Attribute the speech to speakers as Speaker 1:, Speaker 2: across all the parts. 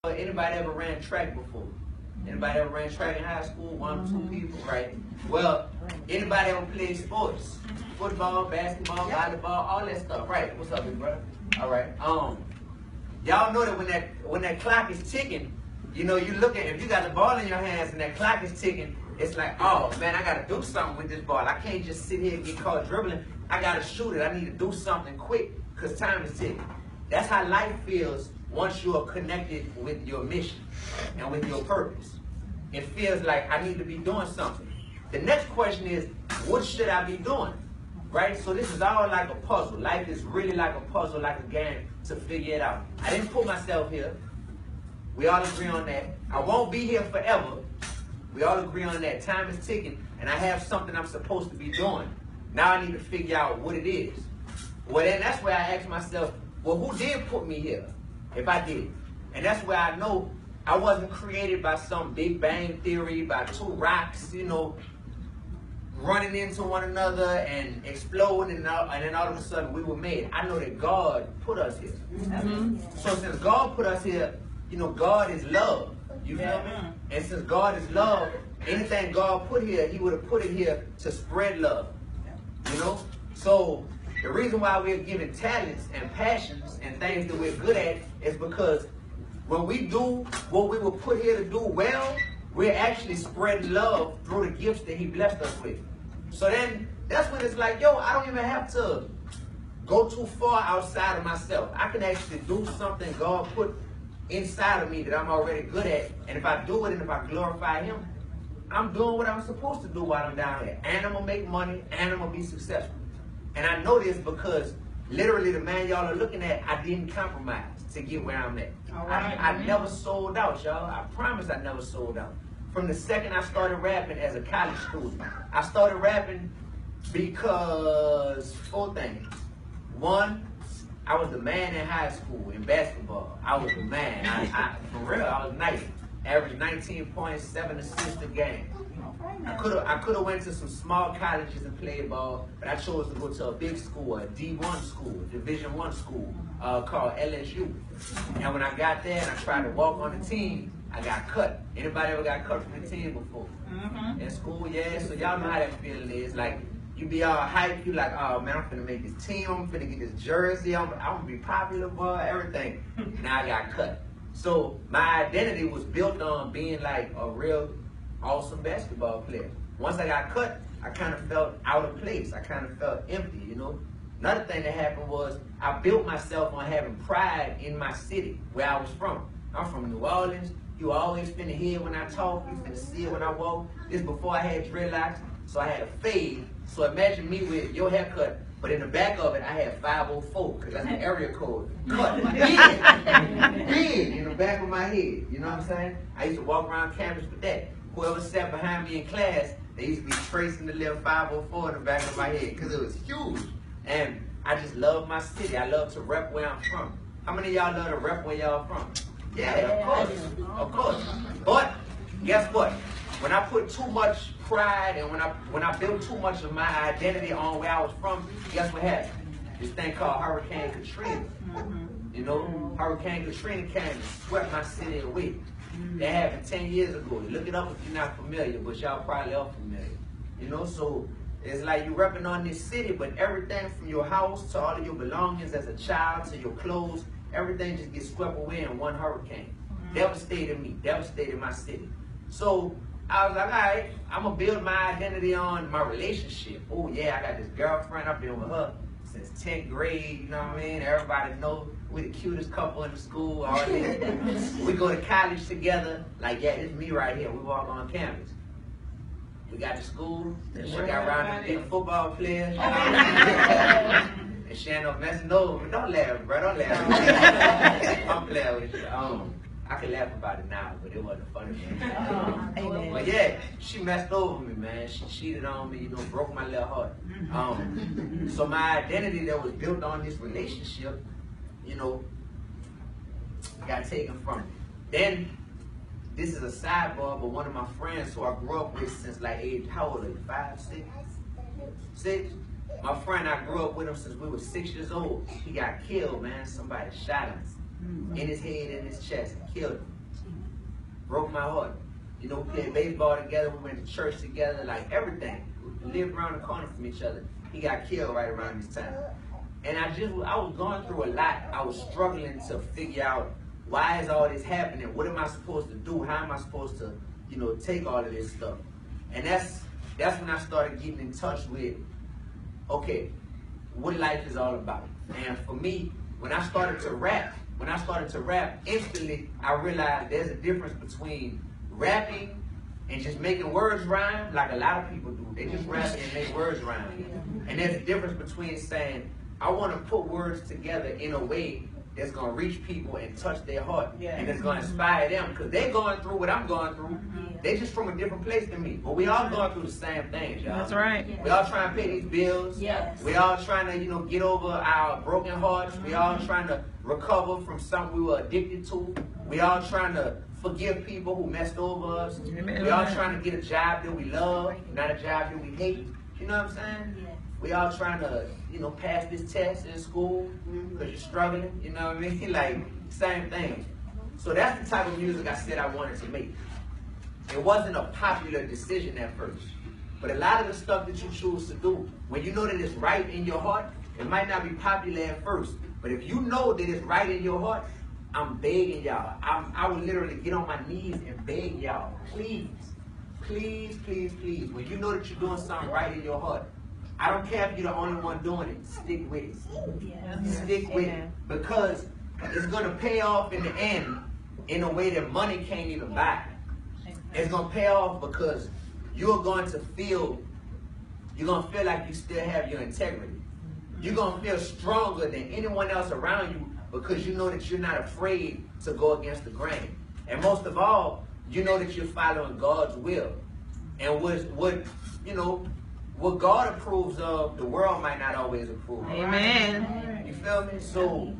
Speaker 1: Anybody ever ran track before? Anybody ever ran track in high school? One, two people, right? Well, anybody ever played sports? Football, basketball, volleyball, all that stuff, right? What's up, big brother? All right. Y'all know that when that clock is ticking, you know, you look at, if you got the ball in your hands and that clock is ticking, it's like, oh man, I gotta do something with this ball. I can't just sit here and get caught dribbling. I gotta shoot it. I need to do something quick because time is ticking. That's how life feels once you are connected with your mission and with your purpose. It feels like I need to be doing something. The next question is, what should I be doing? Right? So this is all like a puzzle. Life is really like a puzzle, like a game to figure it out. I didn't put myself here. We all agree on that. I won't be here forever. We all agree on that. Time is ticking, and I have something I'm supposed to be doing. Now I need to figure out what it is. Well, then that's where I ask myself, well, who did put me here? If I did. And that's where I know I wasn't created by some Big Bang Theory, by two rocks, you know, running into one another and exploding, and then all of a sudden we were made. I know that God put us here. Mm-hmm. So since God put us here, you know, God is love. You feel me? And since God is love, anything God put here, he would have put it here to spread love. You know? So the reason why we're given talents and passions and things that we're good at is because when we do what we were put here to do well, we're actually spreading love through the gifts that he blessed us with. So then that's when it's like, yo, I don't even have to go too far outside of myself. I can actually do something God put inside of me that I'm already good at. And if I do it and if I glorify him, I'm doing what I'm supposed to do while I'm down here. And I'm going to make money and I'm going to be successful. And I know this because literally the man y'all are looking at, I didn't compromise to get where I'm at. Right. I never sold out, y'all. I promise I never sold out. From the second I started rapping as a college student, I started rapping because 4 things. 1, I was the man in high school in basketball. I was the man. For real, I was nice. Averaged 19.7 assists a game. I could have went to some small colleges and played ball, but I chose to go to a big school, a D-1 school, a Division I school called LSU. And when I got there and I tried to walk on the team, I got cut. Anybody ever got cut from the team before? Mm-hmm. In school, yeah. So y'all know how that feeling is. Like, you be all hyped, you like, oh man, I'm finna make this team, I'm finna get this jersey, I'm gonna be popular, boy, everything. Now I got cut. So my identity was built on being like a real awesome basketball player. Once I got cut, I kind of felt out of place. I kind of felt empty, you know. Another thing that happened was I built myself on having pride in my city, where I was from. I'm from New Orleans. You always finna hear when I talk, you finna see it when I walk. This before I had dreadlocks, so I had a fade. So imagine me with your haircut, but in the back of it, I had 504, because that's the area code. Cut. Big in the back of my head. You know what I'm saying? I used to walk around campus with that. Whoever sat behind me in class, they used to be tracing the little 504 in the back of my head, because it was huge. And I just love my city. I love to rep where I'm from. How many of y'all love to rep where y'all from? Yeah, of course. Of course. But guess what? When I put too much pride and when I built too much of my identity on where I was from, guess what happened? This thing called Hurricane Katrina. You know, Hurricane Katrina came and swept my city away. That happened 10 years ago. Look it up if you're not familiar, but y'all probably are familiar. You know, so it's like you're repping on this city, but everything from your house to all of your belongings as a child to your clothes, everything just gets swept away in one hurricane. Devastated me, devastated my city. So I was like, all right, I'm going to build my identity on my relationship. Oh, yeah, I got this girlfriend. I've been with her since 10th grade, you know what I mean? Everybody know we're the cutest couple in the school. All this. We go to college together. Like, yeah, it's me right here. We walk on campus. We got to school. She got around to big football players. And she ended up messing over me. Don't laugh, bro. Don't laugh. I'm playing with you. I can laugh about it now, but it wasn't funny. But yeah, she messed over me, man. She cheated on me, you know, broke my little heart. So my identity that was built on this relationship, you know, got taken from me. Then, this is a sidebar, but one of my friends who I grew up with since like age, how old are you, 5, 6? 6? My friend, I grew up with him since we were 6 years old. He got killed, man. Somebody shot him in his head, in his chest, and killed him. broke my heart. You know, we played baseball together, we went to church together, like everything. We lived around the corner from each other. He got killed right around this time. And I was going through a lot. I was struggling to figure out, why is all this happening? What am I supposed to do? How am I supposed to, you know, take all of this stuff? And that's when I started getting in touch with, okay, what life is all about. And for me, when I started to rap, instantly I realized there's a difference between rapping and just making words rhyme, like a lot of people do. They just rap and make words rhyme. And there's a difference between saying, I want to put words together in a way that's going to reach people and touch their heart, and it's going to inspire them, because they're going through what I'm going through. They're just from a different place than me, but we all going through the same things, y'all.
Speaker 2: That's right.
Speaker 1: We all trying to pay these bills.
Speaker 3: Yes.
Speaker 1: We all trying to, you know, get over our broken hearts. We all trying to recover from something we were addicted to. We all trying to forgive people who messed over us.
Speaker 2: Amen.
Speaker 1: We all trying to get a job that we love, not a job that we hate. You know what I'm saying? We all trying to, you know, pass this test in school because you're struggling. You know what I mean? Like, same thing. So that's the type of music I said I wanted to make. It wasn't a popular decision at first. But a lot of the stuff that you choose to do, when you know that it's right in your heart, it might not be popular at first. But if you know that it's right in your heart, I'm begging y'all. I would literally get on my knees and beg y'all, please, please, please, please, when you know that you're doing something right in your heart, I don't care if you're the only one doing it, stick with it.
Speaker 3: Yes.
Speaker 1: Stick with it. Because it's going to pay off in the end in a way that money can't even buy. It's going to pay off because you're going to feel like you still have your integrity. You're going to feel stronger than anyone else around you because you know that you're not afraid to go against the grain. And most of all, you know that you're following God's will. And what God approves of, the world might not always approve of.
Speaker 2: Amen.
Speaker 1: You feel me? So,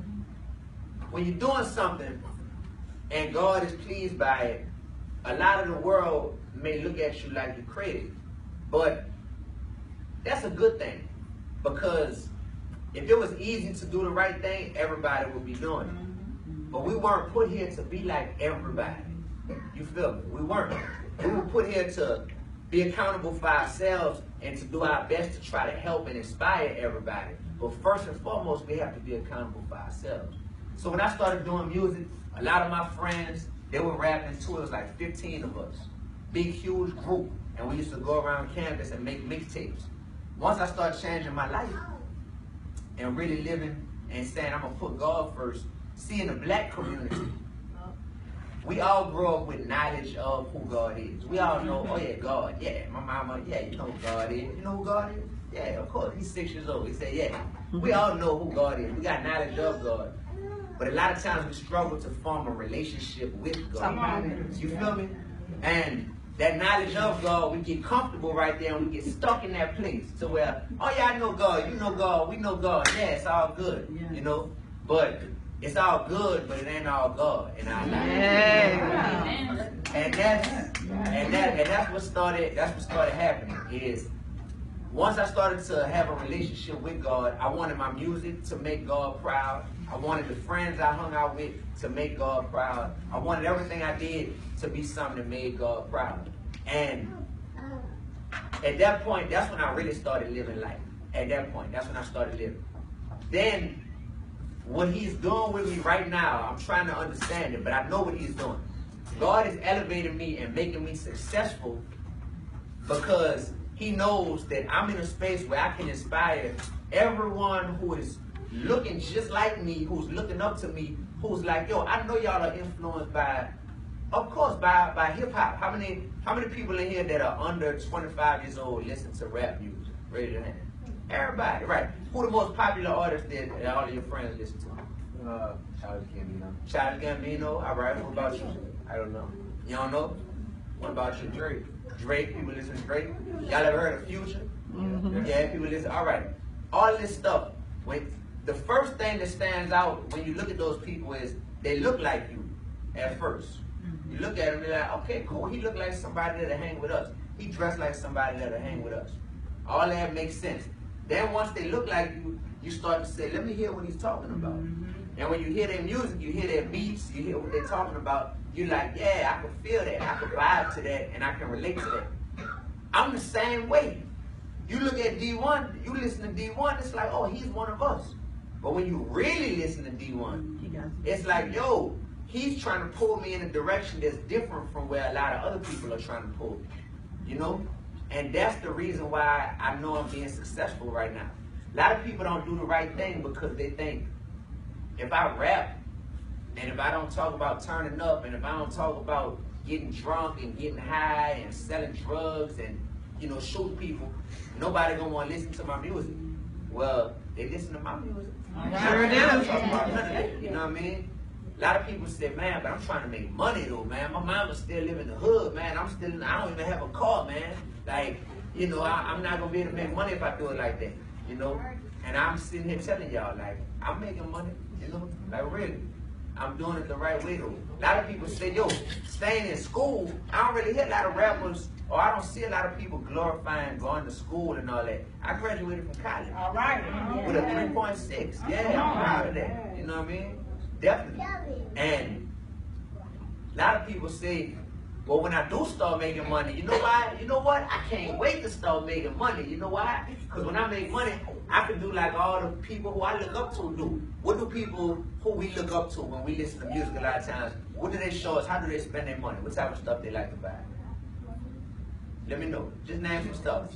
Speaker 1: when you're doing something and God is pleased by it, a lot of the world may look at you like you're crazy. But that's a good thing. Because if it was easy to do the right thing, everybody would be doing it. But we weren't put here to be like everybody. You feel me? We weren't. We were put here to be accountable for ourselves and to do our best to try to help and inspire everybody. But first and foremost, we have to be accountable for ourselves. So when I started doing music, a lot of my friends, they were rapping too. It was like 15 of us. Big, huge group. And we used to go around campus and make mixtapes. Once I started changing my life and really living and saying I'm going to put God first, seeing the black community, we all grow up with knowledge of who God is. We all know, oh yeah, God, yeah. My mama, yeah, you know who God is. You know who God is? Yeah, of course. He's 6 years old. He said, yeah. We all know who God is. We got knowledge of God. But a lot of times we struggle to form a relationship with God. You feel me? And that knowledge of God, we get comfortable right there and we get stuck in that place to where, oh yeah, I know God, you know God, we know God. Yeah, it's all good, you know? But it's all good, but it ain't all God in our life.
Speaker 2: Yeah.
Speaker 1: And that's what started happening is once I started to have a relationship with God, I wanted my music to make God proud. I wanted the friends I hung out with to make God proud. I wanted everything I did to be something that made God proud. And at that point, that's when I really started living life. At that point, that's when I started living. Then what he's doing with me right now, I'm trying to understand it, but I know what he's doing. God is elevating me and making me successful because he knows that I'm in a space where I can inspire everyone who is looking just like me, who's looking up to me, who's like, yo, I know y'all are influenced by, of course, by hip-hop. How many people in here that are under 25 years old listen to rap music? Raise your hand. Everybody, right. Who the most popular artist that all of your friends listen to?
Speaker 4: Childish Gambino.
Speaker 1: Childish Gambino, all right. What about you?
Speaker 4: I don't know.
Speaker 1: You don't know? What about you, Drake? Drake, people listen to Drake. Y'all ever heard of Future? Yeah, people listen. All right. All of this stuff. The first thing that stands out when you look at those people is they look like you at first. You look at them and you're like, okay, cool. He look like somebody that'll hang with us. He dressed like somebody that'll hang with us. All that makes sense. Then once they look like you, you start to say, let me hear what he's talking about. And when you hear their music, you hear their beats, you hear what they're talking about, you're like, yeah, I can feel that, I can vibe to that, and I can relate to that. I'm the same way. You look at Dee-1, you listen to Dee-1, it's like, oh, he's one of us. But when you really listen to Dee-1, it's like, yo, he's trying to pull me in a direction that's different from where a lot of other people are trying to pull me, you know? And that's the reason why I know I'm being successful right now. A lot of people don't do the right thing because they think, if I rap, and if I don't talk about turning up, and if I don't talk about getting drunk and getting high and selling drugs and, you know, shooting people, nobody gonna want to listen to my music. Well, they listen to my music.
Speaker 2: Sure do.
Speaker 1: I'm talking about none of that, you know what I mean? A lot of people say, man, but I'm trying to make money though, man. My mama still live in the hood, man. I don't even have a car, man. Like, you know, I'm not gonna be able to make money if I do it like that, you know? And I'm sitting here telling y'all, like, I'm making money, you know? Like, really. I'm doing it the right way though. A lot of people say, yo, staying in school, I don't really hear a lot of rappers, or I don't see a lot of people glorifying going to school and all that. I graduated from college.
Speaker 2: All right.
Speaker 1: With a 3.6. Yeah, I'm proud of that. You know what I mean? Definitely. And a lot of people say, well, when I do start making money, you know why? You know what? I can't wait to start making money. You know why? Because when I make money, I can do like all the people who I look up to do. What do people who we look up to when we listen to music a lot of times, what do they show us? How do they spend their money? What type of stuff they like to buy? Let me know. Just name some stuff.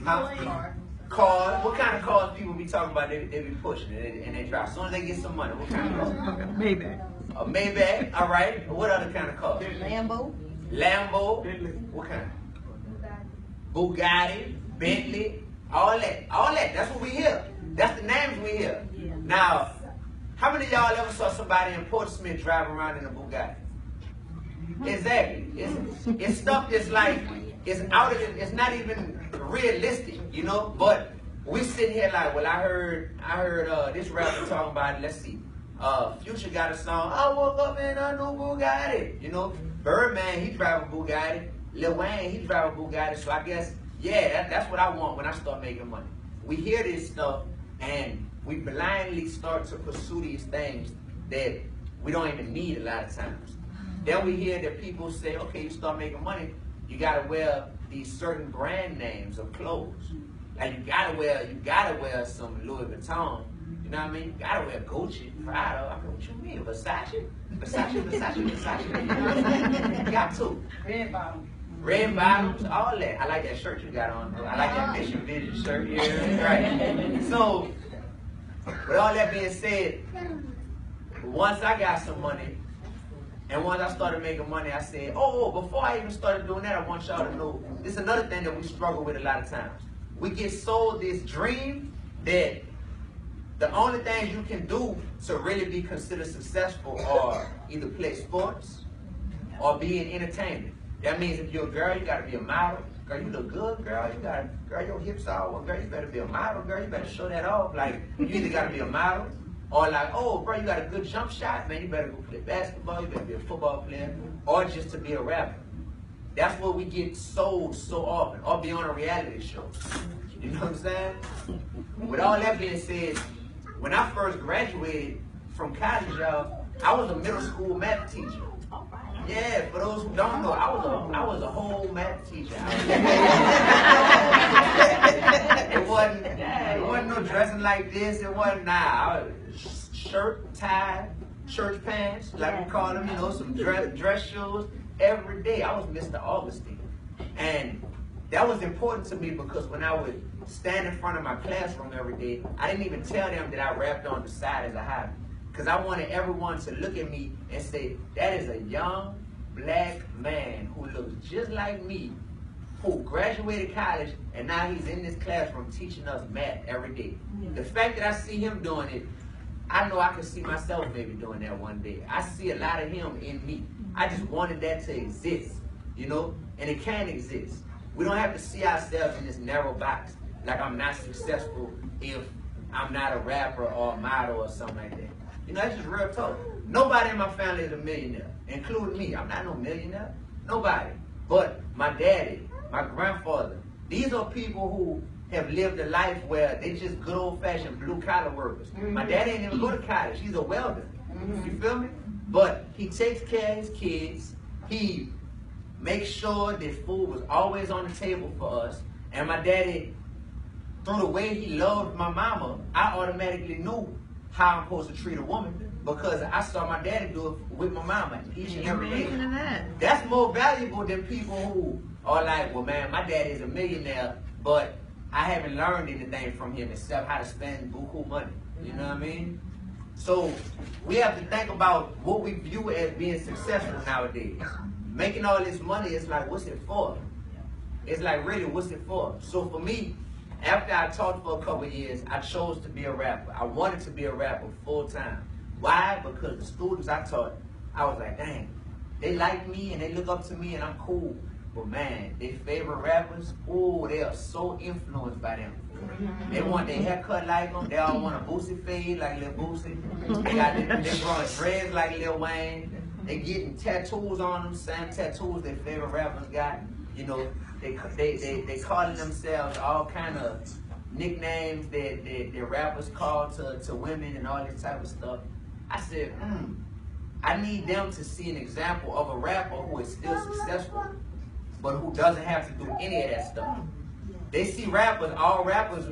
Speaker 1: Cars. What kind of cars people be talking about they be pushing and they drive? As soon as they get some money, what kind of car?
Speaker 2: Maybach.
Speaker 1: A Maybach, all right. What other kind of car?
Speaker 3: Lambo.
Speaker 1: What kind? Bugatti, Bentley, all that. All that. That's what we hear. That's the names we hear.
Speaker 3: Yeah.
Speaker 1: Now, how many of y'all ever saw somebody in Portsmouth drive around in a Bugatti? Exactly. It's stuff that's like, it's out of it, it's not even realistic, you know? But we sitting here like, well, I heard this rapper talking about it. Let's see. Future got a song, I woke up in a new Bugatti, you know? Birdman, he drive a Bugatti. Lil Wayne, he drive a Bugatti. So I guess, yeah, that's what I want when I start making money. We hear this stuff and we blindly start to pursue these things that we don't even need a lot of times. Then we hear that people say, okay, you start making money, you gotta wear these certain brand names of clothes. Like you gotta wear some Louis Vuitton. You know what I mean? You gotta wear Gucci, Prada. I mean, what you mean? Versace? You got to. Red bottoms, all that. I like that shirt you got on. I like that Mission Vision shirt here. Right. So, with all that being said, once I got some money, and once I started making money, I said, oh, before I even started doing that, I want y'all to know, this is another thing that we struggle with a lot of times. We get sold this dream that the only things you can do to really be considered successful are either play sports or be in entertainment. That means if you're a girl, you gotta be a model. Girl, you look good, girl. Girl, your hips all well, girl, you better be a model, girl. You better show that off. Like, you either gotta be a model, or like, oh, bro, you got a good jump shot, man. You better go play basketball. You better be a football player, or just to be a rapper. That's what we get sold so often, or be on a reality show. You know what I'm saying? With all that being said, when I first graduated from college, y'all, I was a middle school math teacher. Yeah, for those who don't know, I was a whole math teacher. It wasn't no dressing like this. It wasn't I was shirt, tie, church pants, like we call them, you know, some dress shoes every day. I was Mr. Augustine. And that was important to me because when I would stand in front of my classroom every day, I didn't even tell them that I rapped on the side as a hobby. Because I wanted everyone to look at me and say, that is a young black man who looks just like me, who graduated college, and now he's in this classroom teaching us math every day. Yeah. The fact that I see him doing it, I know I can see myself maybe doing that one day. I see a lot of him in me. I just wanted that to exist, you know? And it can exist. We don't have to see ourselves in this narrow box, like I'm not successful if I'm not a rapper or a model or something like that. You know, that's just real talk. Nobody in my family is a millionaire, including me. I'm not no millionaire. Nobody. But my daddy, my grandfather, these are people who have lived a life where they just good old-fashioned blue-collar workers. My dad ain't even go to college. He's a welder. You feel me? But he takes care of his kids. He makes sure that food was always on the table for us. And my daddy, through the way he loved my mama, I automatically knew how I'm supposed to treat a woman because I saw my daddy do it with my mama each and every day. That's more valuable than people who are like, well, man, my daddy is a millionaire, but I haven't learned anything from him except how to spend buku money. You know what I mean? So we have to think about what we view as being successful nowadays. Making all this money is like, what's it for? It's like, really, what's it for? So for me, after I taught for a couple of years, I chose to be a rapper. I wanted to be a rapper full time. Why? Because the students I taught, I was like, dang, they like me and they look up to me and I'm cool. But man, their favorite rappers, oh, they are so influenced by them. They want their haircut like them. They all want a Boosie fade like Lil Boosie. They growing dreads like Lil Wayne. They getting tattoos on them, same tattoos their favorite rappers got. You know, they calling themselves all kind of nicknames that rappers call to women and all this type of stuff. I said, I need them to see an example of a rapper who is still successful, but who doesn't have to do any of that stuff. They see rappers, all rappers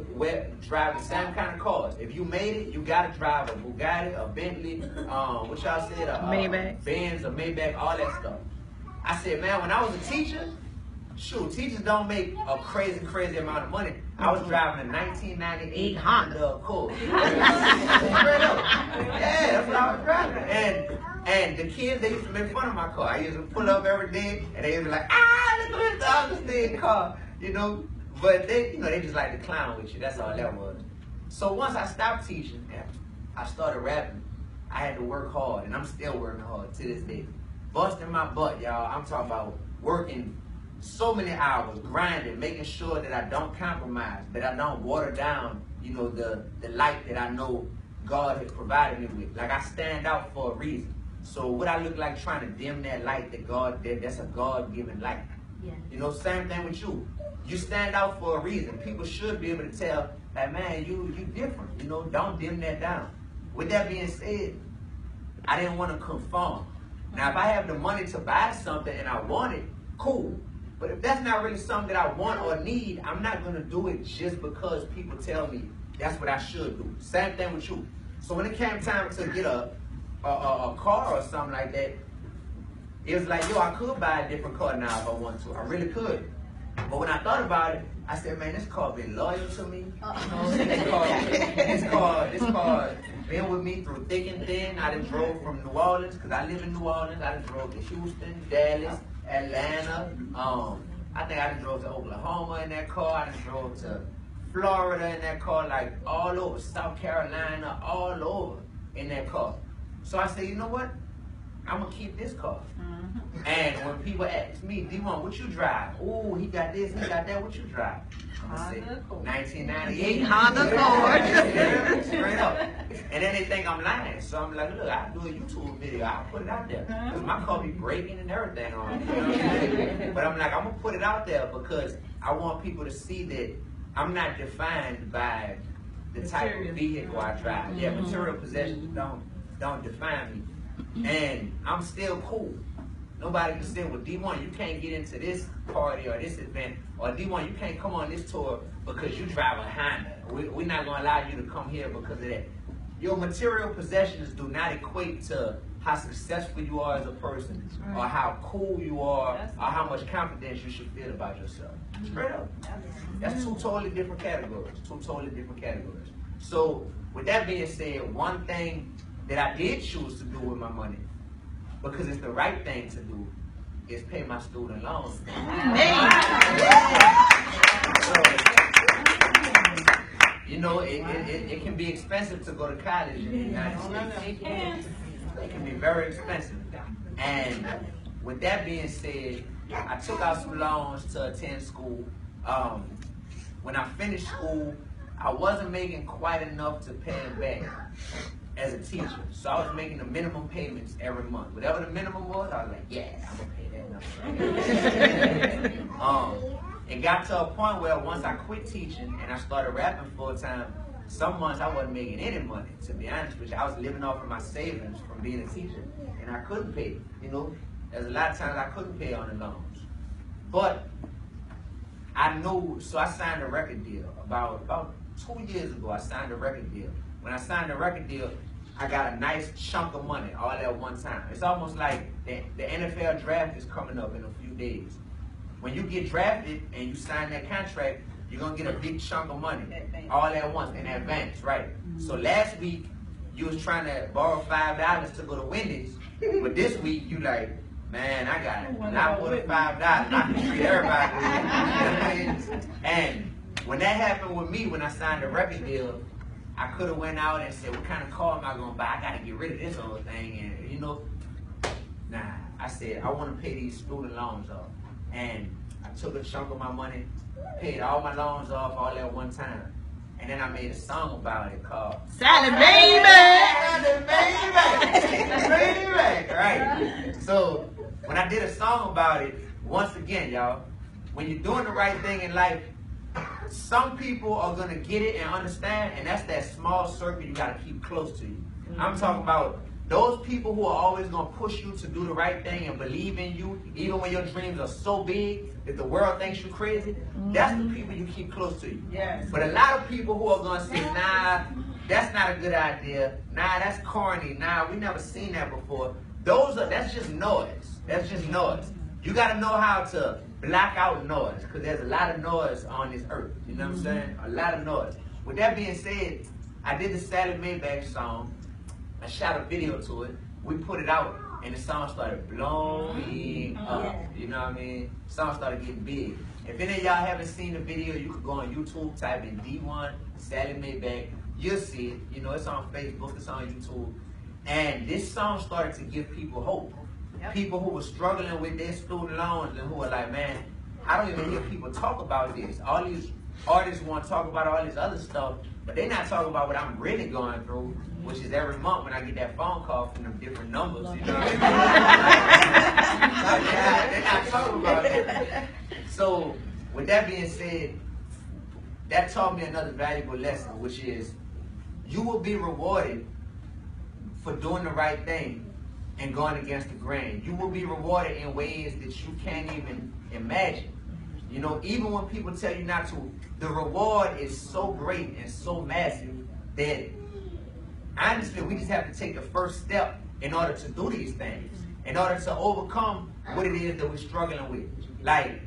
Speaker 1: drive the same kind of cars. If you made it, you gotta drive a Bugatti, a Bentley, what y'all said, a Benz, a Maybach, all that stuff. I said, man, when I was a teacher, shoot, teachers don't make a crazy amount of money. I was driving a 1998 Honda Accord. Yeah, that's what I was driving. And the kids, they used to make fun of my car. I used to pull up every day, and they used to be like, look at this understand car, you know. But they, they just like to clown with you. That's all that was. So once I stopped teaching, I started rapping. I had to work hard, and I'm still working hard to this day. Busting my butt, y'all. I'm talking about working so many hours, grinding, making sure that I don't compromise, that I don't water down, the light that I know God has provided me with. Like, I stand out for a reason. So what I look like trying to dim that light that's a God-given light. Yeah. Same thing with you. You stand out for a reason. People should be able to tell, like, man, you different. Don't dim that down. With that being said, I didn't want to conform. Now, if I have the money to buy something and I want it, cool. But if that's not really something that I want or need, I'm not going to do it just because people tell me that's what I should do. Same thing with you. So when it came time to get a car or something like that, it was like, I could buy a different car now if I want to. I really could. But when I thought about it, I said, man, this car been loyal to me. This car been with me through thick and thin. I done drove from New Orleans, because I live in New Orleans. I done drove to Houston, Dallas, Atlanta. I think I done drove to Oklahoma in that car. I done drove to Florida in that car, like all over, South Carolina, all over in that car. So I said, you know what? I'm going to keep this car. And when people ask me, Dee-1, what you drive? Oh, he got this, he got that, what you drive? I'm going to say, 1998 Honda Accord. Straight up. And then they think I'm lying. So I'm like, look, I'll do a YouTube video. I'll put it out there. Because my car be breaking and everything on it. You know what I'm saying? But I'm like, I'm going to put it out there because I want people to see that I'm not defined by the type of vehicle I drive. Yeah, material possessions don't define me. And I'm still cool. Nobody can say, well, Dee-1, you can't get into this party or this event, or Dee-1, you can't come on this tour because you drive a Honda. We're not going to allow you to come here because of that. Your material possessions do not equate to how successful you are as a person, or how cool you are, or how much confidence you should feel about yourself. Straight up. That's two totally different categories. So, with that being said, one thing that I did choose to do with my money, because it's the right thing to do, is pay my student loans. So, it can be expensive to go to college in the United States. It can be very expensive. And with that being said, I took out some loans to attend school. When I finished school, I wasn't making quite enough to pay them back as a teacher. So I was making the minimum payments every month. Whatever the minimum was, I was like, yeah, I'm going to pay that number. it got to a point where once I quit teaching and I started rapping full time, some months I wasn't making any money, to be honest with you. I was living off of my savings from being a teacher, and I couldn't pay. You know, there's a lot of times I couldn't pay on the loans. But I knew, so I signed a record deal. About 2 years ago, I signed a record deal. When I signed the record deal, I got a nice chunk of money all at one time. It's almost like the NFL draft is coming up in a few days. When you get drafted and you sign that contract, you're going to get a big chunk of money all at once in advance, right? So last week, you was trying to borrow $5 to go to Wendy's, but this week, you like, man, I got a lot more than $5. I can treat everybody. And when that happened with me, when I signed the record deal, I could have went out and said, what kind of car am I going to buy? I got to get rid of this whole thing. And, you know, nah, I said, I want to pay these student loans off. And I took a chunk of my money, paid all my loans off all at one time. And then I made a song about it called
Speaker 3: Sally Baby!
Speaker 1: Sally Baby! Right. So when I did a song about it, once again, y'all, when you're doing the right thing in life, some people are going to get it and understand, and that's that small circle you got to keep close to you. I'm talking about those people who are always going to push you to do the right thing and believe in you, even when your dreams are so big that the world thinks you crazy. That's the people you keep close to you.
Speaker 2: Yes.
Speaker 1: But a lot of people who are going to say, nah, that's not a good idea. Nah, that's corny. Nah, we never seen that before. That's just noise. That's just noise. You got to know how to block out noise, because there's a lot of noise on this earth. You know what I'm saying? A lot of noise. With that being said, I did the Sally Maybach song. I shot a video to it. We put it out, and the song started blowing up. You know what I mean? The song started getting big. If any of y'all haven't seen the video, you could go on YouTube, type in Dee-1, Sally Maybach. You'll see it. You know, it's on Facebook, it's on YouTube. And this song started to give people hope. People who were struggling with their student loans and who were like, man, I don't even hear people talk about this. All these artists want to talk about all this other stuff, but they're not talking about what I'm really going through, which is every month when I get that phone call from them different numbers, you know what I mean? They're not talking about it. So, with that being said, that taught me another valuable lesson, which is you will be rewarded for doing the right thing and going against the grain. You will be rewarded in ways that you can't even imagine. You know, even when people tell you not to, the reward is so great and so massive that honestly, we just have to take the first step in order to do these things, in order to overcome what it is that we're struggling with. Like,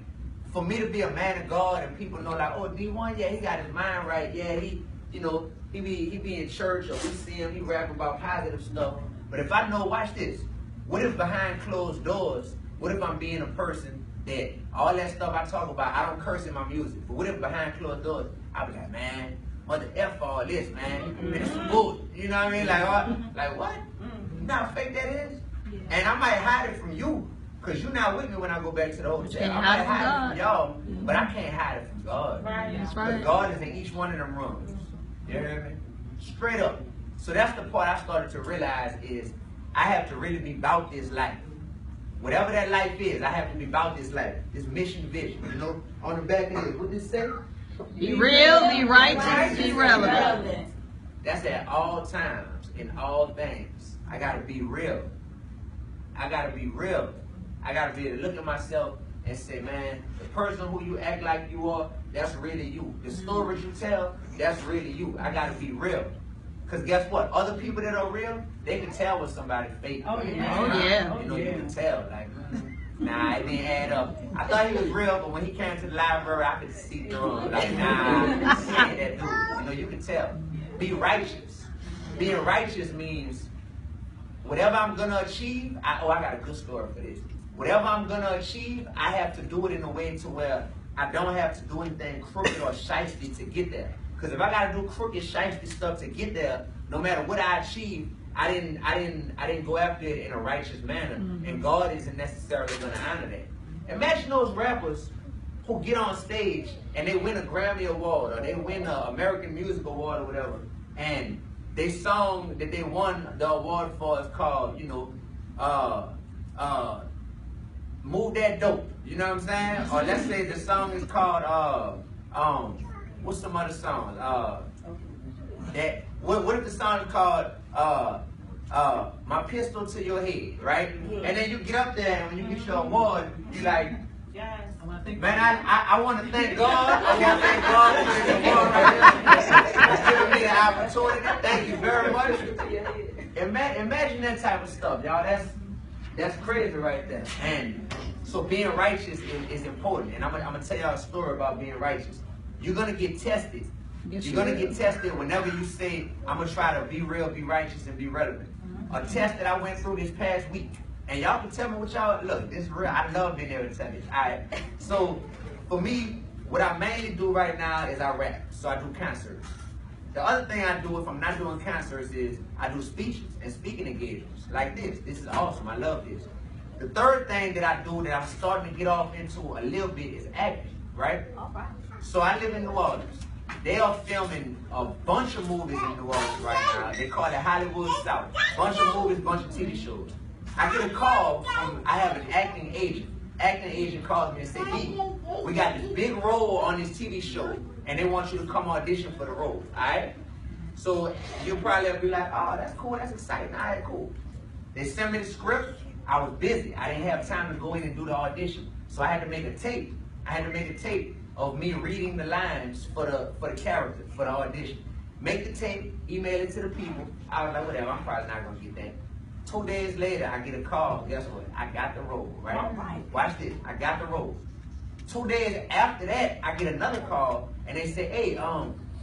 Speaker 1: for me to be a man of God and people know like, oh, Dee-1, yeah, he got his mind right. Yeah, he be in church, or we see him, he rap about positive stuff. But if I know, watch this, what if behind closed doors, what if I'm being a person that all that stuff I talk about, I don't curse in my music, but what if behind closed doors, I'll be like, man, mother F all this, man, it's bull. You know what I mean? Like what? You know how fake that is? And I might hide it from you, because you're not with me when I go back to the hotel. I might hide it from y'all, but I can't hide it from God.
Speaker 3: That's right.
Speaker 1: Because God is in each one of them rooms. You hear me? Straight up. So that's the part I started to realize is I have to really be about this life. Whatever that life is, I have to be about this life, this mission vision. You know, on the back of it, what does it say?
Speaker 3: Be real, be righteous, be relevant.
Speaker 1: That's at all times, in all things. I gotta be real. I gotta be real. I gotta be able to look at myself and say, man, the person who you act like you are, that's really you. The stories you tell, that's really you. I gotta be real. Because guess what? Other people that are real, they can tell when somebody's fake.
Speaker 3: Oh, yeah.
Speaker 1: You know, you can tell. Like, nah, it didn't add up. I thought he was real, but when he came to the library, I could see through him. Like, nah, he ain't that dude. You know, you can tell. Be righteous. Being righteous means whatever I'm going to achieve, I got a good story for this. Whatever I'm going to achieve, I have to do it in a way to where I don't have to do anything crooked or shiesty to get there. Because if I got to do crooked, shiesty stuff to get there, no matter what I achieve, I didn't go after it in a righteous manner. And God isn't necessarily going to honor that. Imagine those rappers who get on stage and they win a Grammy Award or they win an American Music Award or whatever, and they song that they won the award for is called, Move That Dope. You know what I'm saying? Or let's say the song is called what's some other song? What if the song is called My Pistol to Your Head, right? And then you get up there and when you get your award, you like, man, I want to thank God. I want to thank God for this award right here. It's giving me the opportunity. Thank you very much. Imagine that type of stuff, y'all. That's crazy right there. And so being righteous is important. And I'm gonna tell y'all a story about being righteous. You're gonna get tested. You're gonna get tested whenever you say, I'm gonna try to be real, be righteous, and be relevant. A test that I went through this past week. And y'all can tell me what y'all, look, this is real. I love being able to tell you. Alright. So for me, what I mainly do right now is I rap. So I do concerts. The other thing I do if I'm not doing concerts is I do speeches and speaking engagements like this. This is awesome. I love this. The third thing that I do that I'm starting to get off into a little bit is acting, right? So I live in New Orleans. They are filming a bunch of movies in New Orleans right now. They call it Hollywood South. Bunch of movies, bunch of TV shows. I get a call from, I have an acting agent. Acting agent calls me and says, "Dee, we got this big role on this TV show, and they want you to come audition for the role." Alright? So you'll probably be like, "Oh, that's cool, that's exciting." Alright, cool. They sent me the script. I was busy. I didn't have time to go in and do the audition. So I had to make a tape. I had to make a tape of me reading the lines for the character, for the audition. Make the tape, email it to the people. I was like, whatever, I'm probably not gonna get that. 2 days later, I get a call. Guess what? I got the role, right? Watch this. I got the role. 2 days after that, I get another call, and they say, "Hey,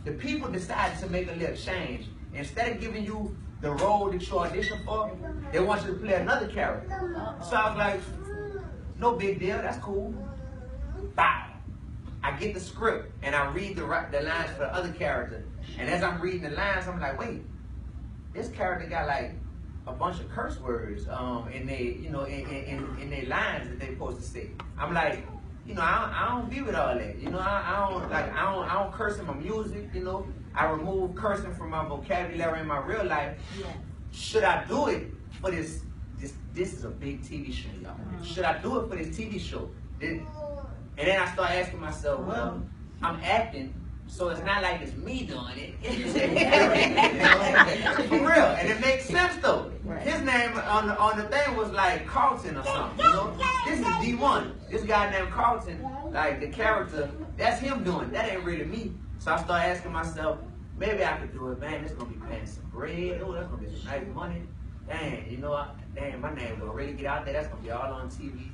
Speaker 1: the people decided to make a little change. Instead of giving you the role that you auditioned for, they want you to play another character." So I was like, no big deal. That's cool. Bow. I get the script, and I read the lines for the other character. And as I'm reading the lines, I'm like, wait, this character got like a bunch of curse words in they, in their lines that they supposed to say. I'm like, I don't be with all that. I don't curse in my music. I remove cursing from my vocabulary in my real life. Should I do it for this? This is a big TV show, y'all. Should I do it for this TV show? And then I start asking myself, well, I'm acting. So it's not like it's me doing it. For real. And it makes sense though. His name on the thing was like Carlton or something. This is Dee-1. This guy named Carlton, like the character, that's him doing it. That ain't really me. So I start asking myself, maybe I could do it, man. It's gonna be paying some bread. Oh, that's gonna be some nice money. Dang, dang, my name will really get out there. That's gonna be all on TV.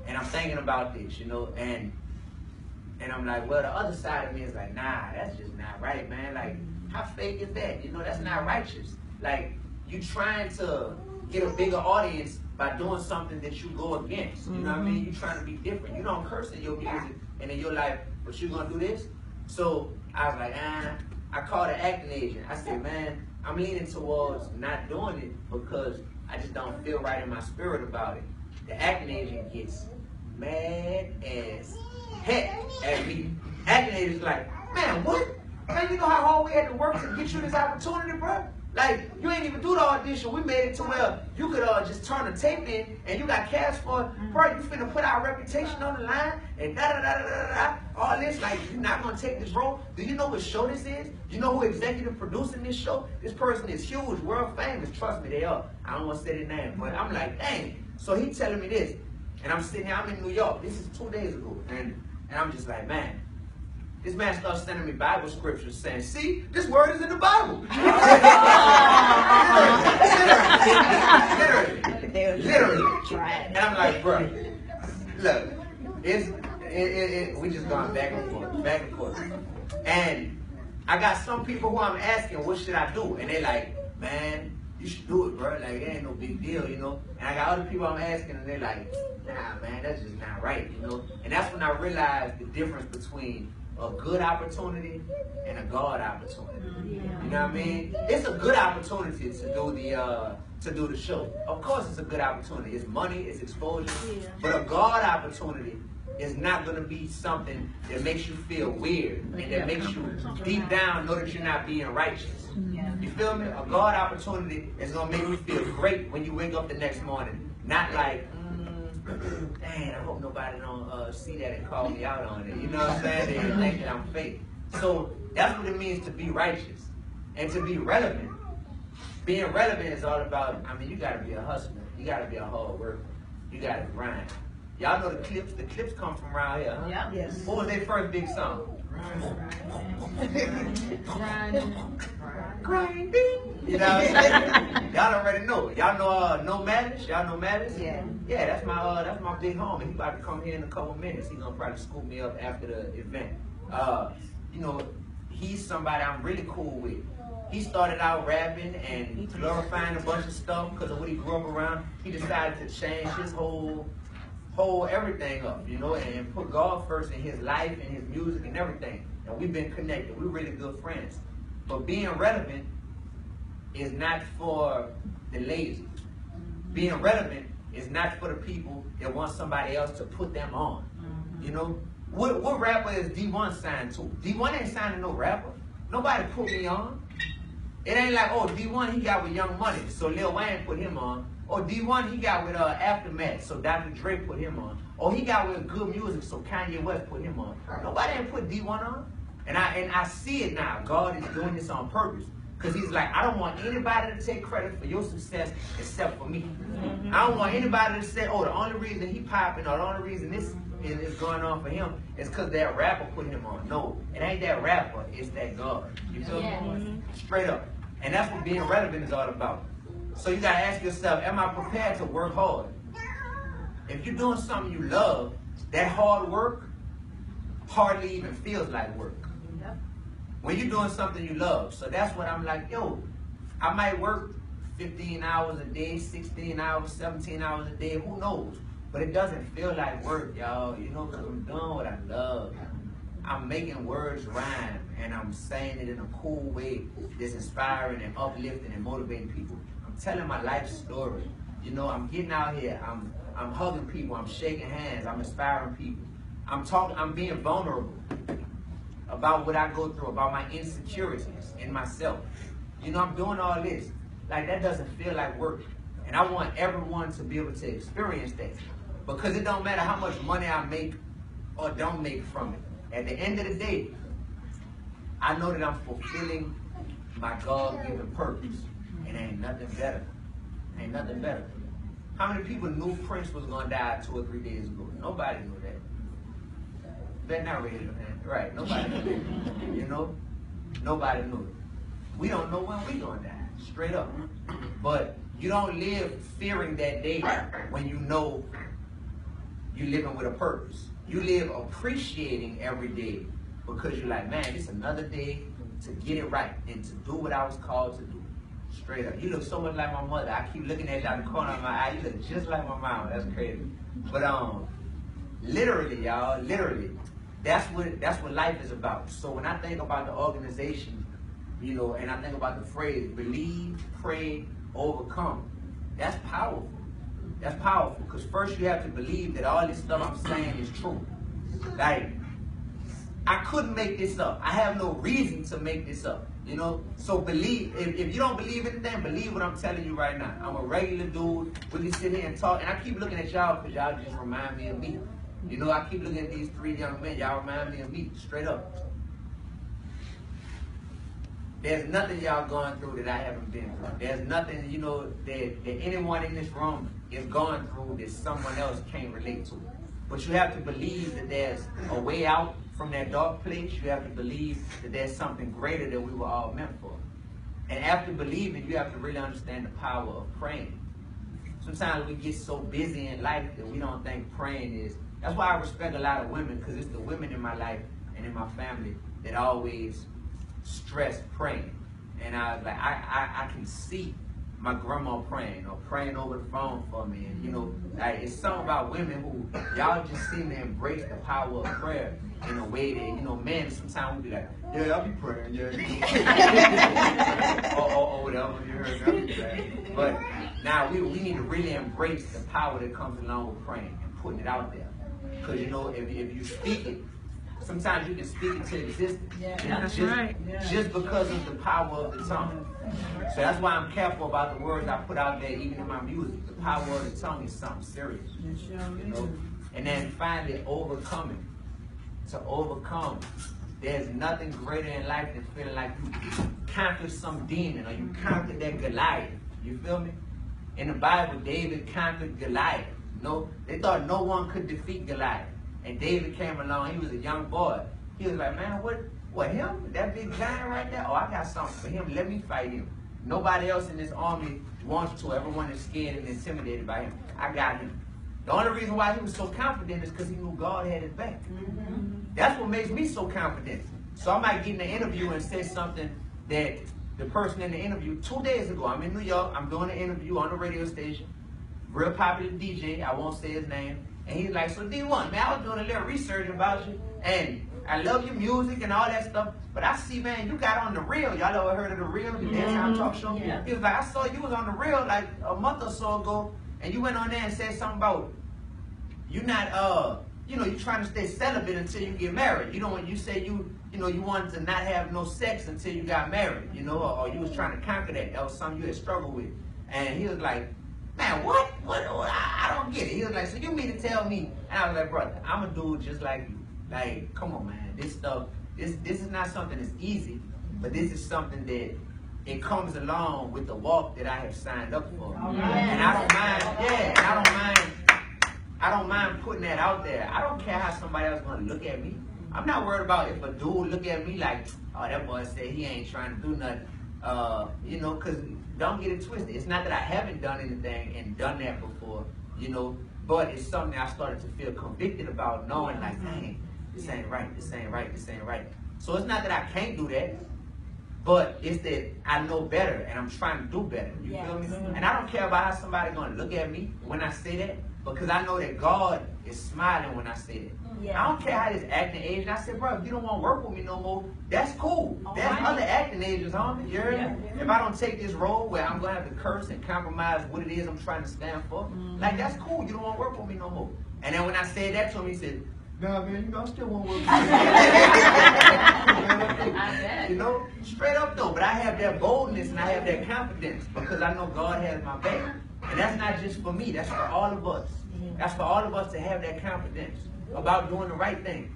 Speaker 1: And I'm thinking about this, and I'm like, well, the other side of me is like, nah, that's just not right, man. Like, how fake is that? That's not righteous. Like, you trying to get a bigger audience by doing something that you go against. You know what I mean? You trying to be different. You don't curse in your music and in your life, but you gonna do this? So I was like, I called an acting agent. I said, man, I'm leaning towards not doing it because I just don't feel right in my spirit about it. The acting agent gets mad as heck at me. Acting agent's like, man, what? Man, you know how hard we had to work to get you this opportunity, bro? Like, you ain't even do the audition. We made it to where you could just turn the tape in and you got cash for it. Bro, you finna put our reputation on the line and da-da-da-da-da-da. All this, like, you're not gonna take this role. Do you know what show this is? You know who executive producing this show? This person is huge, world famous. Trust me, they are. I don't want to say their name, but I'm like, dang. So he telling me this. And I'm sitting here, I'm in New York. This is 2 days ago. And I'm just like, man. This man starts sending me Bible scriptures saying, see, this word is in the Bible. Literally. And I'm like, bro, look, we just going back and forth. And I got some people who I'm asking, what should I do? And they like, man, you should do it, bro. Like, it ain't no big deal, And I got other people I'm asking, and they're like, nah, man, that's just not right, And that's when I realized the difference between a good opportunity and a God opportunity. You know what I mean? It's a good opportunity to do the show. Of course it's a good opportunity. It's money, it's exposure. But a God opportunity is not going to be something that makes you feel weird and that makes you deep down know that you're not being righteous. You feel me? A God opportunity is going to make you feel great when you wake up the next morning. Not like, dang, man, I hope nobody don't see that and call me out on it. You know what I'm saying? They think that I'm fake. So that's what it means to be righteous and to be relevant. Being relevant is all about, I mean, you got to be a hustler. You got to be a hard worker. You got to grind. Y'all know the clips? The clips come from around here, huh?
Speaker 2: Yep. Yes.
Speaker 1: What was their first big song? Grinding. You know what I'm saying? Y'all already know. Y'all know No Malice? Y'all know Malice?
Speaker 2: Yeah.
Speaker 1: Yeah, that's my big homie. He about to come here in a couple minutes. He gonna probably scoop me up after the event. You know, he's somebody I'm really cool with. He started out rapping and glorifying a bunch of stuff because of what he grew up around. He decided to change his whole everything up, you know, and put God first in his life and his music and everything. And we've been connected. We're really good friends. But being relevant is not for the lazy. Being relevant is not for the people that want somebody else to put them on. You know, what rapper is Dee-1 signed to? Dee-1 ain't signing no rapper. Nobody put me on. It ain't like, oh, Dee-1 he got with Young Money, so Lil Wayne put him on. Or Dee-1 he got with Aftermath, so Dr. Dre put him on. Or he got with Good Music, so Kanye West put him on. Nobody ain't put Dee-1 on. And I see it now. God is doing this on purpose. Because he's like, I don't want anybody to take credit for your success except for me. I don't want anybody to say, oh, the only reason he popping or the only reason this is going on for him is because that rapper put him on. No, it ain't that rapper, it's that God. You feel me? Straight up. And that's what being relevant is all about. So you gotta ask yourself, am I prepared to work hard? If you're doing something you love, that hard work hardly even feels like work. When you're doing something you love. So that's what I'm like, yo, I might work 15 hours a day, 16 hours, 17 hours a day, who knows? But it doesn't feel like work, y'all, you know, because I'm doing what I love. I'm making words rhyme, and I'm saying it in a cool way that's inspiring and uplifting and motivating people. I'm telling my life story. You know, I'm getting out here, I'm hugging people, I'm shaking hands, I'm inspiring people. I'm being vulnerable about what I go through, about my insecurities in myself. You know, I'm doing all this. Like, that doesn't feel like work. And I want everyone to be able to experience that. Because it don't matter how much money I make or don't make from it. At the end of the day, I know that I'm fulfilling my God-given purpose. And ain't nothing better. Ain't nothing better. How many people knew Prince was going to die 2 or 3 days ago? Nobody knew that. Better not raise your hand. Right, nobody knew that. You know? Nobody knew it. We don't know when we going to die. Straight up. But you don't live fearing that day when you know you're living with a purpose. You live appreciating every day because you're like, man, it's another day to get it right and to do what I was called to do. Straight up. You look so much like my mother. I keep looking at you out the corner of my eye. You look just like my mom. That's crazy. But literally, y'all, literally, that's what life is about. So when I think about the organization, you know, and I think about the phrase, believe, pray, overcome, that's powerful. That's powerful, because first you have to believe that all this stuff I'm saying is true. Like, I couldn't make this up. I have no reason to make this up, you know? So believe, if you don't believe anything, believe what I'm telling you right now. I'm a regular dude. We can sit here and talk, and I keep looking at y'all because y'all just remind me of me. You know, I keep looking at these 3 young men. Y'all remind me of me, straight up. There's nothing y'all going through that I haven't been through. There's nothing, you know, that anyone in this room is going through that someone else can't relate to. But you have to believe that there's a way out from that dark place. You have to believe that there's something greater that we were all meant for. And after believing, you have to really understand the power of praying. Sometimes we get so busy in life that we don't think praying is. That's why I respect a lot of women, because it's the women in my life and in my family that always stress praying. And I was like, I can see my grandma praying or praying over the phone for me. And you know, like, it's something about women who, y'all just seem to embrace the power of prayer in a way that, you know, men sometimes we be like, yeah, I'll be praying, yeah. or whatever, you heard that. But now we need to really embrace the power that comes along with praying and putting it out there. Because, you know, if you speak it, sometimes you can speak it to existence.
Speaker 3: Yeah, that's right.
Speaker 1: Just because of the power of the tongue. So that's why I'm careful about the words I put out there, even in my music. The power of the tongue is something serious. You know? And then finally overcoming. To overcome. There's nothing greater in life than feeling like you conquered some demon or you conquered that Goliath. You feel me? In the Bible, David conquered Goliath. No, they thought no one could defeat Goliath. And David came along, he was a young boy. He was like, man, what him? That big giant right there? Oh, I got something for him. Let me fight him. Nobody else in this army wants to. Everyone is scared and intimidated by him. I got him. The only reason why he was so confident is because he knew God had his back. That's what makes me so confident. So I might get in the interview and say something that the person in the interview, 2 days ago, I'm in New York, I'm doing an interview on the radio station, real popular DJ, I won't say his name, and he's like, so Dee-1, man, I was doing a little research about you, and I love your music and all that stuff, but I see, man, you got on The Real. Y'all ever heard of The Real, the daytime talk show? Yeah. He was like, I saw you was on The Real like a month or so ago, and you went on there and said something about you not, you're trying to stay celibate until you get married. You know, when you say you wanted to not have no sex until you got married, or you was trying to conquer that. That was something you had struggled with. And he was like, man, what? I don't get it. He was like, so you mean to tell me? And I was like, brother, I'm a dude just like you. Like, come on, man. This stuff, this is not something that's easy, but this is something that it comes along with the walk that I have signed up for. And I don't mind putting that out there. I don't care how somebody else is going to look at me. I'm not worried about if a dude look at me like, oh, that boy said he ain't trying to do nothing. Because don't get it twisted. It's not that I haven't done anything and done that before, but it's something I started to feel convicted about, knowing like, dang, this ain't right, this ain't right, this ain't right. So it's not that I can't do that, but it's that I know better and I'm trying to do better. You feel me? And I don't care about how somebody's going to look at me when I say that, because I know that God is smiling when I say that. I don't care how this acting age. I said, bro, if you don't want to work with me no more, that's cool. There's other acting ages, homie. You heard me? If I don't take this role where I'm going to have to curse and compromise what it is I'm trying to stand for, like, that's cool. You don't want to work with me no more. And then when I said that to him, he said, nah, man, I still won't work with you. Straight up though. But I have that boldness and I have that confidence because I know God has my back. And that's not just for me. That's for all of us. That's for all of us to have that confidence about doing the right thing.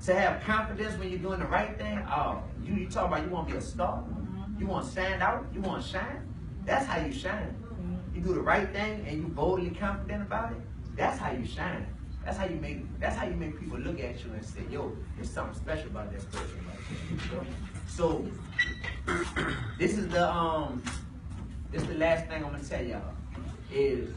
Speaker 1: To have confidence when you're doing the right thing. You talk about you want to be a star. You want to stand out. You want to shine. That's how you shine. You do the right thing and you boldly confident about it. That's how you shine. That's how you make people look at you and say, yo, there's something special about that person. So this is the last thing I'm gonna tell y'all is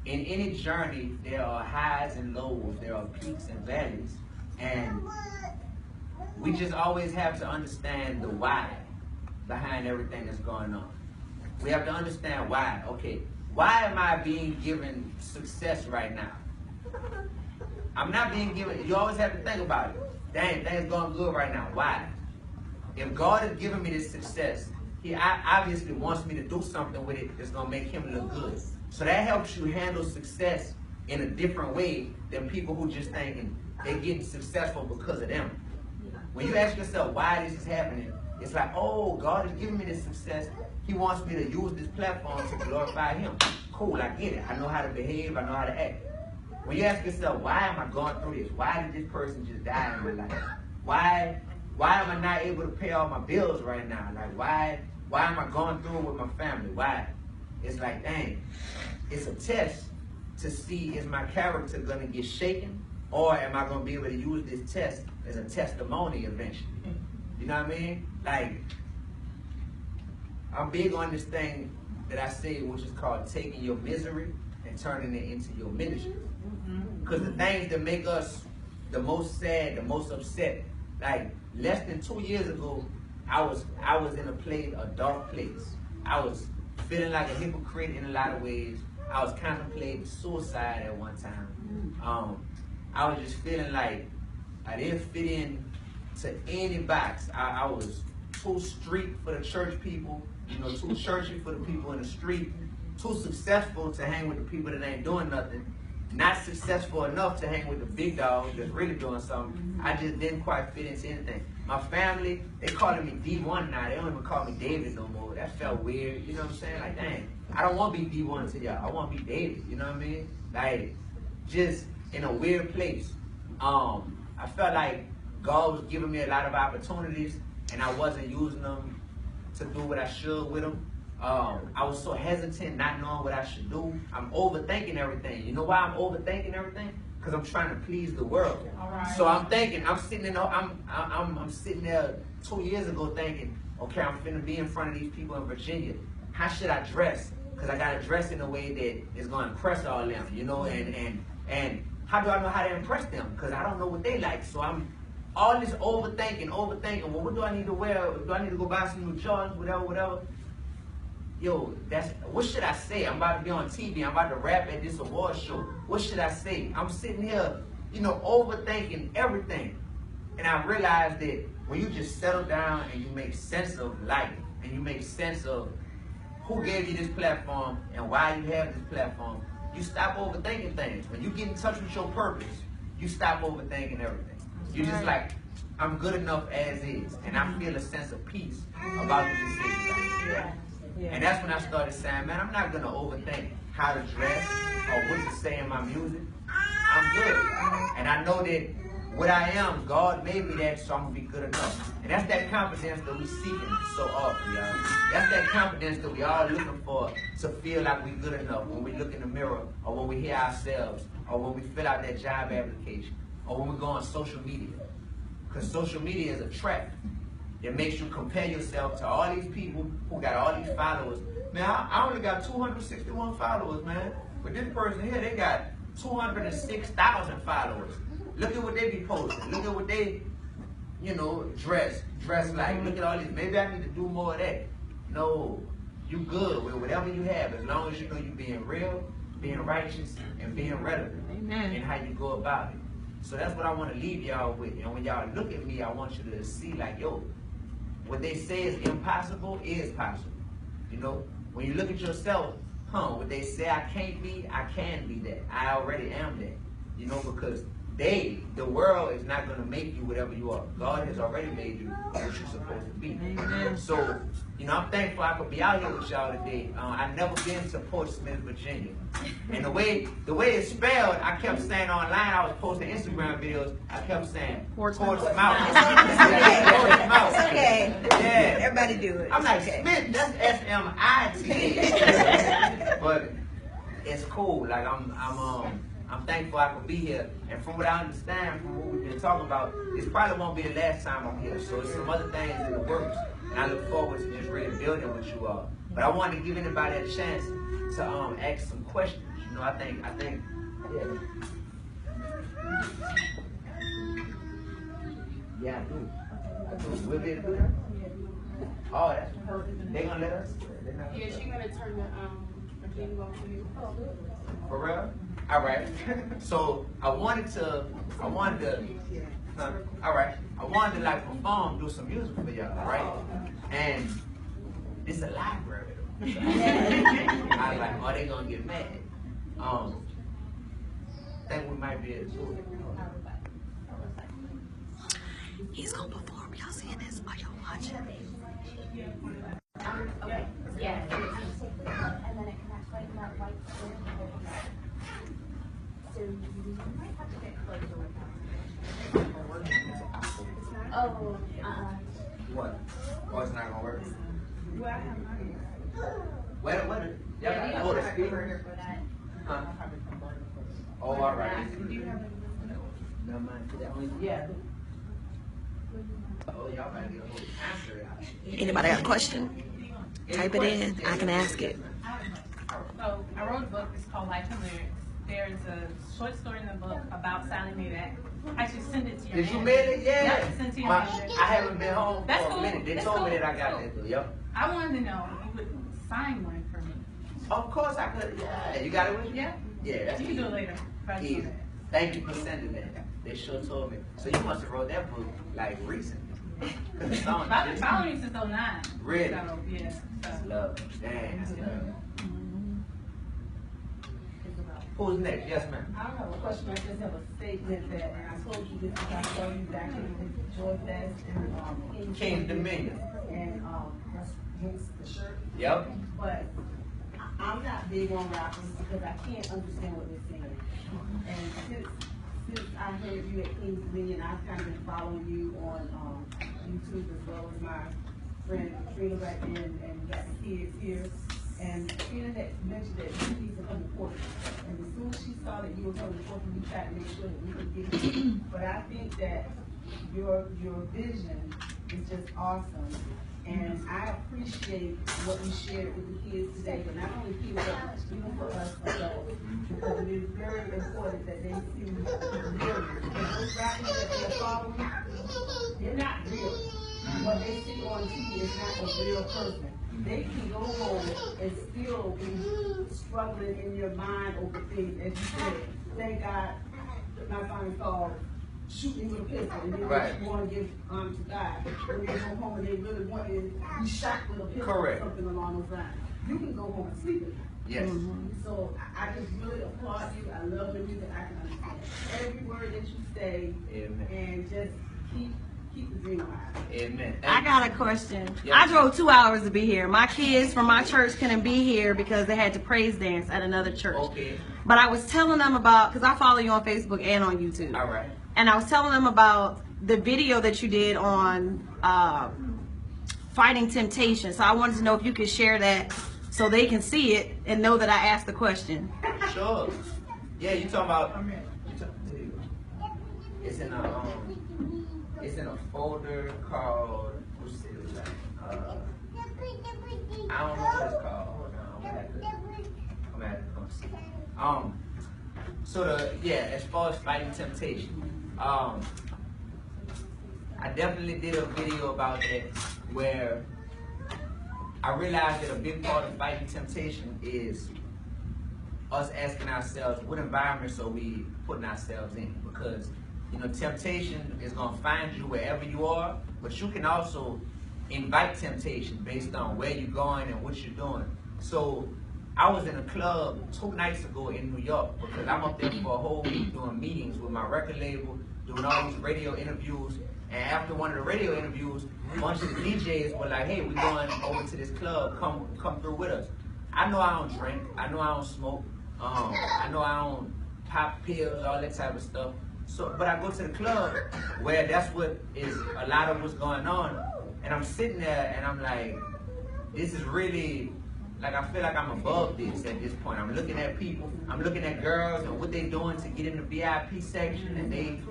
Speaker 1: in any journey there are highs and lows, there are peaks and valleys, and we just always have to understand the why behind everything that's going on. We have to understand why. Okay, why am I being given success right now? I'm not being given, you always have to think about it. Dang, things going good right now. Why? If God has given me this success, He obviously wants me to do something with it that's going to make Him look good. So that helps you handle success in a different way than people who just thinking they're getting successful because of them. When you ask yourself why this is happening, it's like, oh, God has given me this success. He wants me to use this platform to glorify Him. Cool, I get it. I know how to behave. I know how to act. When you ask yourself, why am I going through this? Why did this person just die in my life? Why am I not able to pay all my bills right now? Like, why am I going through it with my family? Why? It's like, dang, it's a test to see, is my character going to get shaken? Or am I going to be able to use this test as a testimony eventually? You know what I mean? Like, I'm big on this thing that I say, which is called taking your misery and turning it into your ministry. Because the things that make us the most sad, the most upset, like less than 2 years ago, I was in a dark place. I was feeling like a hypocrite in a lot of ways. I was contemplating suicide at one time. I was just feeling like I didn't fit in to any box. I was too street for the church people, too churchy for the people in the street, too successful to hang with the people that ain't doing nothing. not successful enough to hang with the big dogs that's really doing something. I just didn't quite fit into anything. My family, they calling me Dee-1 now. They don't even call me David no more. That felt weird. You know what I'm saying? Like, dang, I don't want to be Dee-1 to y'all. I want to be David. You know what I mean? Like, just in a weird place. I felt like God was giving me a lot of opportunities, and I wasn't using them to do what I should with them. I was so hesitant, not knowing what I should do. I'm overthinking everything. You know why I'm overthinking everything? Because I'm trying to please the world. Right. So I'm thinking, I'm sitting there 2 years ago thinking, okay, I'm finna be in front of these people in Virginia. How should I dress? Because I gotta dress in a way that is gonna impress all them, you know, and how do I know how to impress them? Because I don't know what they like. So I'm all this overthinking. Well, what do I need to wear? Do I need to go buy some new Jordans, whatever? Yo, what should I say? I'm about to be on TV. I'm about to rap at this award show. What should I say? I'm sitting here, you know, overthinking everything. And I realized that when you just settle down and you make sense of life, and you make sense of who gave you this platform and why you have this platform, you stop overthinking things. When you get in touch with your purpose, you stop overthinking everything. You're just like, I'm good enough as is. And I feel a sense of peace about the decision. Yeah. And that's when I started saying, man, I'm not going to overthink how to dress or what to say in my music. I'm good. And I know that what I am, God made me that, so I'm going to be good enough. And that's that confidence that we're seeking so often, y'all. That's that confidence that we all looking for to feel like we're good enough when we look in the mirror, or when we hear ourselves, or when we fill out that job application, or when we go on social media. Because social media is a trap. It makes you compare yourself to all these people who got all these followers. Man, I only got 261 followers, man. But this person here, they got 206,000 followers. Look at what they be posting. Look at what they, you know, dress like. Look at all these. Maybe I need to do more of that. No, you good with whatever you have, as long as you know you being real, being righteous, and being relevant. Amen. In how you go about it. So that's what I want to leave y'all with. And when y'all look at me, I want you to see like, yo, what they say is impossible is possible. You know, when you look at yourself, what they say I can't be, I can be that. I already am that. You know, because the world is not going to make you whatever you are. God has already made you what you're supposed to be. Amen. So, you know, I'm thankful I could be out here with y'all today. I've never been to Portsmouth, Virginia. And the way it's spelled, I kept saying online, I was posting Instagram videos, I kept saying Portsmouth. It's
Speaker 2: okay.
Speaker 1: Yeah.
Speaker 2: Everybody do it.
Speaker 1: I'm like, Smith, that's S-M-I-T. But it's cool. Like I'm thankful I could be here. And from what I understand, from what we've been talking about, this probably won't be the last time I'm here. So there's some other things in the works. And I look forward to just really building with you all. But I wanted to give anybody a chance to ask some questions. You know, I think, yeah. Yeah, I do. We'll be able to do that? Oh, that's perfect. They gonna let us?
Speaker 4: Yeah, she's gonna turn the thing off for you.
Speaker 1: For real? All right. So I wanted to all right. I wanted to like perform, do some music for y'all, right? And this is a library though. I was like, oh, they gonna get mad. Think we might be able to do it.
Speaker 3: He's gonna perform. Y'all seeing this while y'all watching?
Speaker 4: Okay. Yeah. And then it can actually that white. So you might have to get closer with that. Oh,
Speaker 1: What? Oh, it's not gonna work.
Speaker 4: Well, I have mine.
Speaker 1: Wait. Yeah, hold it.
Speaker 4: For that.
Speaker 1: Huh? Oh, all right.
Speaker 4: Do you have
Speaker 1: Never mind. Yeah. Oh, y'all gotta get a whole answer out.
Speaker 3: Anybody got a question? Type it in. I can ask it.
Speaker 5: So I wrote a book. It's called Life and Lyrics. There's a short story in the book about Sally Mae. I should send it to you.
Speaker 1: Did you mail it? Yeah.
Speaker 5: Yep, sent to you.
Speaker 1: I haven't been home
Speaker 5: That's
Speaker 1: for a
Speaker 5: cool.
Speaker 1: minute. They
Speaker 5: That's
Speaker 1: told me
Speaker 5: cool.
Speaker 1: that I got that. Yep.
Speaker 5: I wanted to know if you would sign one for me.
Speaker 1: Of course I could. Yeah. You got it with you?
Speaker 5: Yeah.
Speaker 1: Yeah. That's
Speaker 5: You can do it later.
Speaker 1: easy. Thank you for sending that. They sure told me. So you must have wrote that book like recently.
Speaker 5: I've been following you since 09.
Speaker 1: Really?
Speaker 5: So, yeah.
Speaker 1: That's love. Dang, that's love. Who's next? Yes, ma'am.
Speaker 2: I don't have a question, I just have a statement that, and I told you this because I saw you back in the Joy Fest and,
Speaker 1: King's Dominion.
Speaker 2: And, that's hence the shirt.
Speaker 1: Yep.
Speaker 2: But I'm not big on rappers because I can't understand what they're saying. And since I heard you at King's Dominion, I've kind of been following you on, YouTube as well as my friend Trina back then, and we got the kids here. And Trina had mentioned that you need to come to Portsmouth. And as soon as she saw that you were coming to Portsmouth, we tried to make sure that we could get you. But I think that your vision is just awesome. And I appreciate what you shared with the kids today, but not only kids, but even for us adults. Because it is very important that they see the real. Because those rappers that they're following, they're not real. What they see on TV is not a real person. They can go home and still be struggling in your mind over things. As you said, thank God my son is called shoot me with a pistol, and then
Speaker 1: Right.
Speaker 2: you want to give honor to God. When they go home and they really want to be shot with a pistol
Speaker 1: Correct.
Speaker 2: or something along those lines, you can go home and sleep at night.
Speaker 1: Yes.
Speaker 2: So I just really applaud you. I love the music. I can understand every word that you say,
Speaker 1: Amen.
Speaker 2: and just keep the dream alive.
Speaker 1: Amen.
Speaker 3: I got a question.
Speaker 1: Yes.
Speaker 3: I drove 2 hours to be here. My kids from my church couldn't be here because they had to praise dance at another church.
Speaker 1: Okay.
Speaker 3: But I was telling them about, because I follow you on Facebook and on YouTube.
Speaker 1: All right.
Speaker 3: And I was telling them about the video that you did on fighting temptation. So I wanted to know if you could share that so they can see it and know that I asked the question.
Speaker 1: Sure. Yeah, you talking about? It's in a folder called. What's it like? I don't know what it's called. Hold on, I'm gonna have to come see. So as far as fighting temptation, I definitely did a video about that where I realized that a big part of fighting temptation is us asking ourselves, what environments are we putting ourselves in? Because, temptation is going to find you wherever you are, but you can also invite temptation based on where you're going and what you're doing. So I was in a club 2 nights ago in New York because I'm up there for a whole week doing meetings with my record label, doing all these radio interviews. And after one of the radio interviews, a bunch of the DJs were like, hey, we're going over to this club, come through with us. I know I don't drink, I know I don't smoke, I know I don't pop pills, all that type of stuff. So, but I go to the club where that's what is a lot of what's going on. And I'm sitting there and I'm like, this is really, like I feel like I'm above this at this point. I'm looking at people, I'm looking at girls and what they're doing to get in the VIP section, and they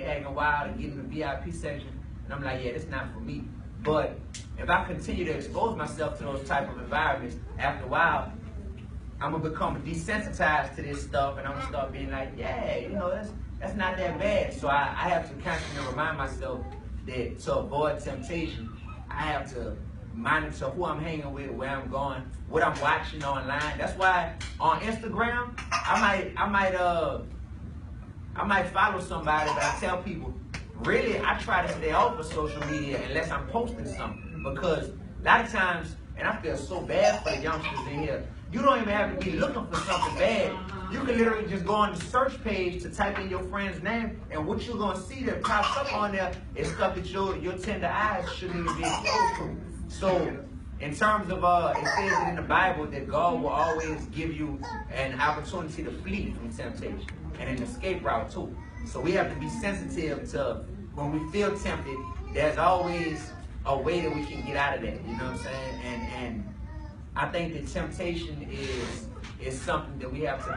Speaker 1: acting wild to get in the VIP section. And I'm like, yeah, that's not for me. But if I continue to expose myself to those type of environments, after a while, I'm gonna become desensitized to this stuff, and I'm gonna start being like, yeah, that's not that bad. So I have to constantly remind myself that to avoid temptation, I have to monitor who I'm hanging with, where I'm going, what I'm watching online. That's why on Instagram, I might follow somebody, but I tell people, really, I try to stay off of social media unless I'm posting something. Because a lot of times, and I feel so bad for the youngsters in here, you don't even have to be looking for something bad. You can literally just go on the search page to type in your friend's name, and what you're gonna see that pops up on there is stuff that your tender eyes shouldn't even be exposed to. So, in terms of, it says it in the Bible that God will always give you an opportunity to flee from temptation and an escape route too. So we have to be sensitive to when we feel tempted. There's always a way that we can get out of that. You know what I'm saying? And I think that temptation is something that we have to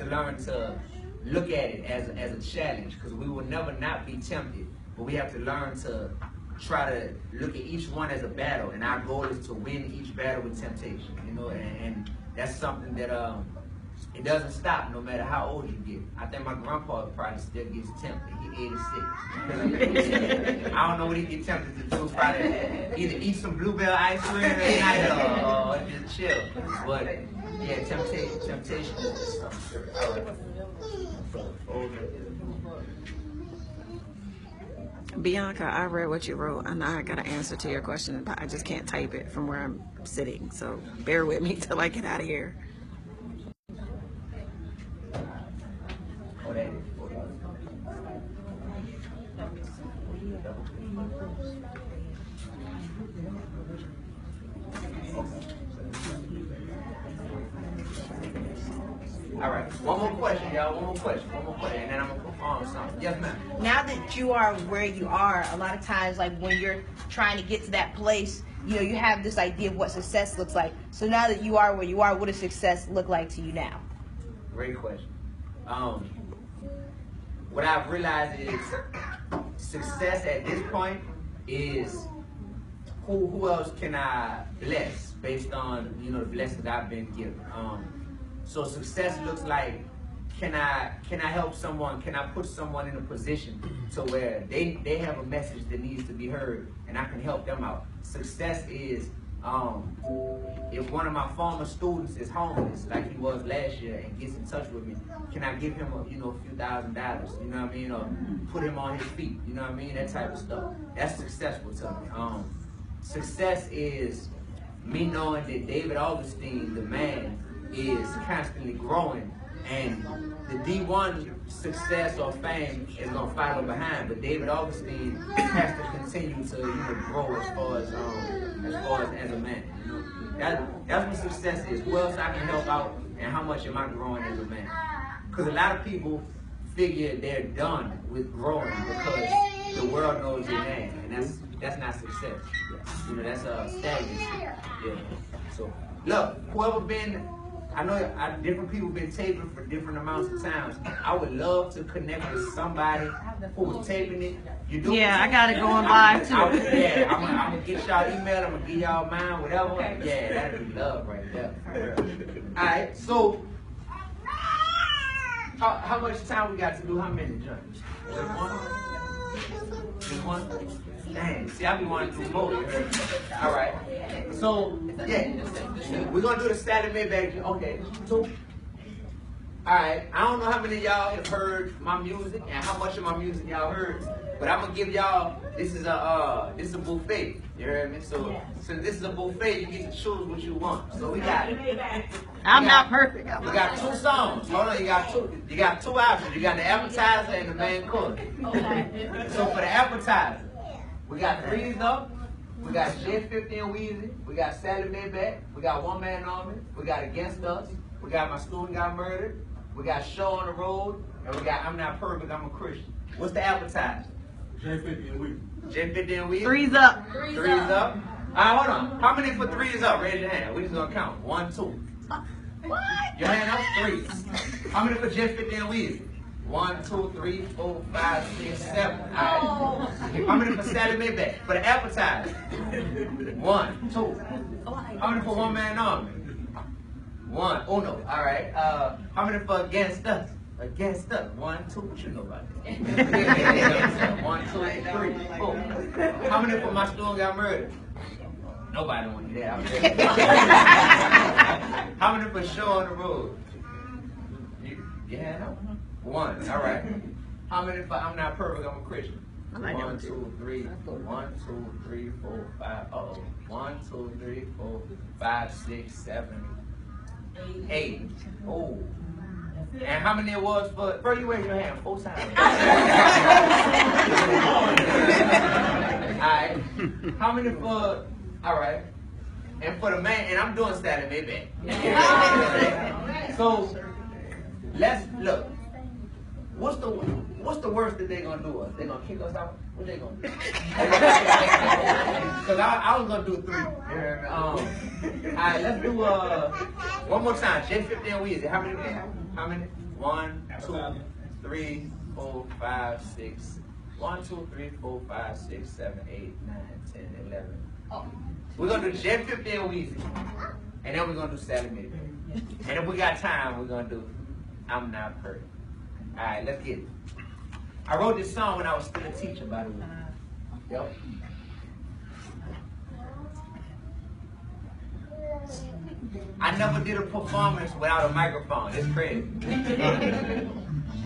Speaker 1: learn to look at it as a challenge, because we will never not be tempted, but we have to learn to try to look at each one as a battle, and our goal is to win each battle with temptation, and that's something that it doesn't stop no matter how old you get. I think my grandpa probably still gets tempted. He's 86. I don't know what he gets tempted to do. Probably either eat some bluebell ice cream at night or just chill. But yeah, temptation is something.
Speaker 3: Bianca, I read what you wrote, and I got an answer to your question, but I just can't type it from where I'm sitting. So bear with me till I get out of here.
Speaker 1: Oh, that is. All right, one more question, y'all. One more question, and then I'm gonna perform something. Yes, ma'am.
Speaker 3: Now that you are where you are, a lot of times, like when you're trying to get to that place, you have this idea of what success looks like. So now that you are where you are, what does success look like to you now?
Speaker 1: Great question. What I've realized is success at this point is who else can I bless based on the blessings I've been given. So success looks like, can I help someone? Can I put someone in a position to where they have a message that needs to be heard, and I can help them out. Success is if one of my former students is homeless, like he was last year, and gets in touch with me, can I give him a few $1,000? You know what I mean? Or put him on his feet. You know what I mean? That type of stuff. That's successful to me. Success is me knowing that David Augustine, the man, is constantly growing, and the Dee-1 success or fame is gonna follow behind. But David Augustine has to continue to grow as far as a man. That's what success is. Who else I can help out, and how much am I growing as a man? Because a lot of people figure they're done with growing because the world knows their name, and that's not success. That's stagnancy. Yeah. So look, whoever been. I know different people been taping for different amounts of times. I would love to connect with somebody who was taping it. You do?
Speaker 3: Yeah, I got it going live too.
Speaker 1: I'm gonna get y'all email. I'm gonna give y'all mine, whatever. Yeah, that'd be love right there. All right. So, how much time we got to do? How many joints? Just one. Just one. Dang, see, I be wanting to do more. All right. So, yeah, we're going to do the Saturday Maybach. Okay, two. All right. I don't know how many of y'all have heard my music and how much of my music y'all heard, but I'm going to give y'all, this is a buffet. You heard me? So, since this is a buffet, you get to choose what you want. So, we got it.
Speaker 3: I'm not perfect.
Speaker 1: We got 2 songs. Hold on, you got two options. You got the appetizer and the main course. So, for the appetizer, we got Threes Up, we got J50 and Weezy, we got Sally Maybach, we got One Man Army, we got Against Us, we got My Student Got Murdered, we got Show on the Road, and we got I'm Not Perfect, I'm a Christian. What's the appetizer?
Speaker 6: J50 and Weezy.
Speaker 1: J50 and Weezy?
Speaker 3: Threes Up.
Speaker 1: Threes Up. All right, hold on. How many for Threes Up? Raise your hand. We just gonna count. 1, 2.
Speaker 3: What?
Speaker 1: Your hand up, 3. How many for J50 and Weezy? 1, 2, 3, 4, 5, 6, 7. All right. How many for Sally Maybach? For the appetizer? 1, 2. How many for One Man Army? 1. Oh no. All right. How many for Against Us? Against Us. 1, 2. What you know about that? 1, 2, 3, 4. How many for My Student Got Murdered? Nobody want to do that. How many for Show on the Road? You hand up? 1. All right. How many for I'm Not Perfect, I'm a Christian? 1, 2, 3, 1, 2, 3, 4, 5. 1, 2, 3, 4, 5, 6, 7, 8. Oh. And how many it was for? Bro, you raise your hand 4 times. All right. How many for? All right. And for the man, and I'm doing Saturday Maybach. So let's look. What's the worst that they're gonna do us? They're gonna kick us out? What they gonna do? Because I was gonna do 3. Alright, let's do one more time. J50 and Weezy. How many? How many? 1, 2, 3, 4, 5, 6. 1, 2, 3, 4, 5, 6, 7, 8, 9, 10, 11. We're gonna do J50 and Weezy. And then we're gonna do Saturday Maybach. And if we got time, we're gonna do I'm Not Perfect. All right, let's get it. I wrote this song when I was still a teacher, by the way. Yep. I never did a performance without a microphone. It's crazy.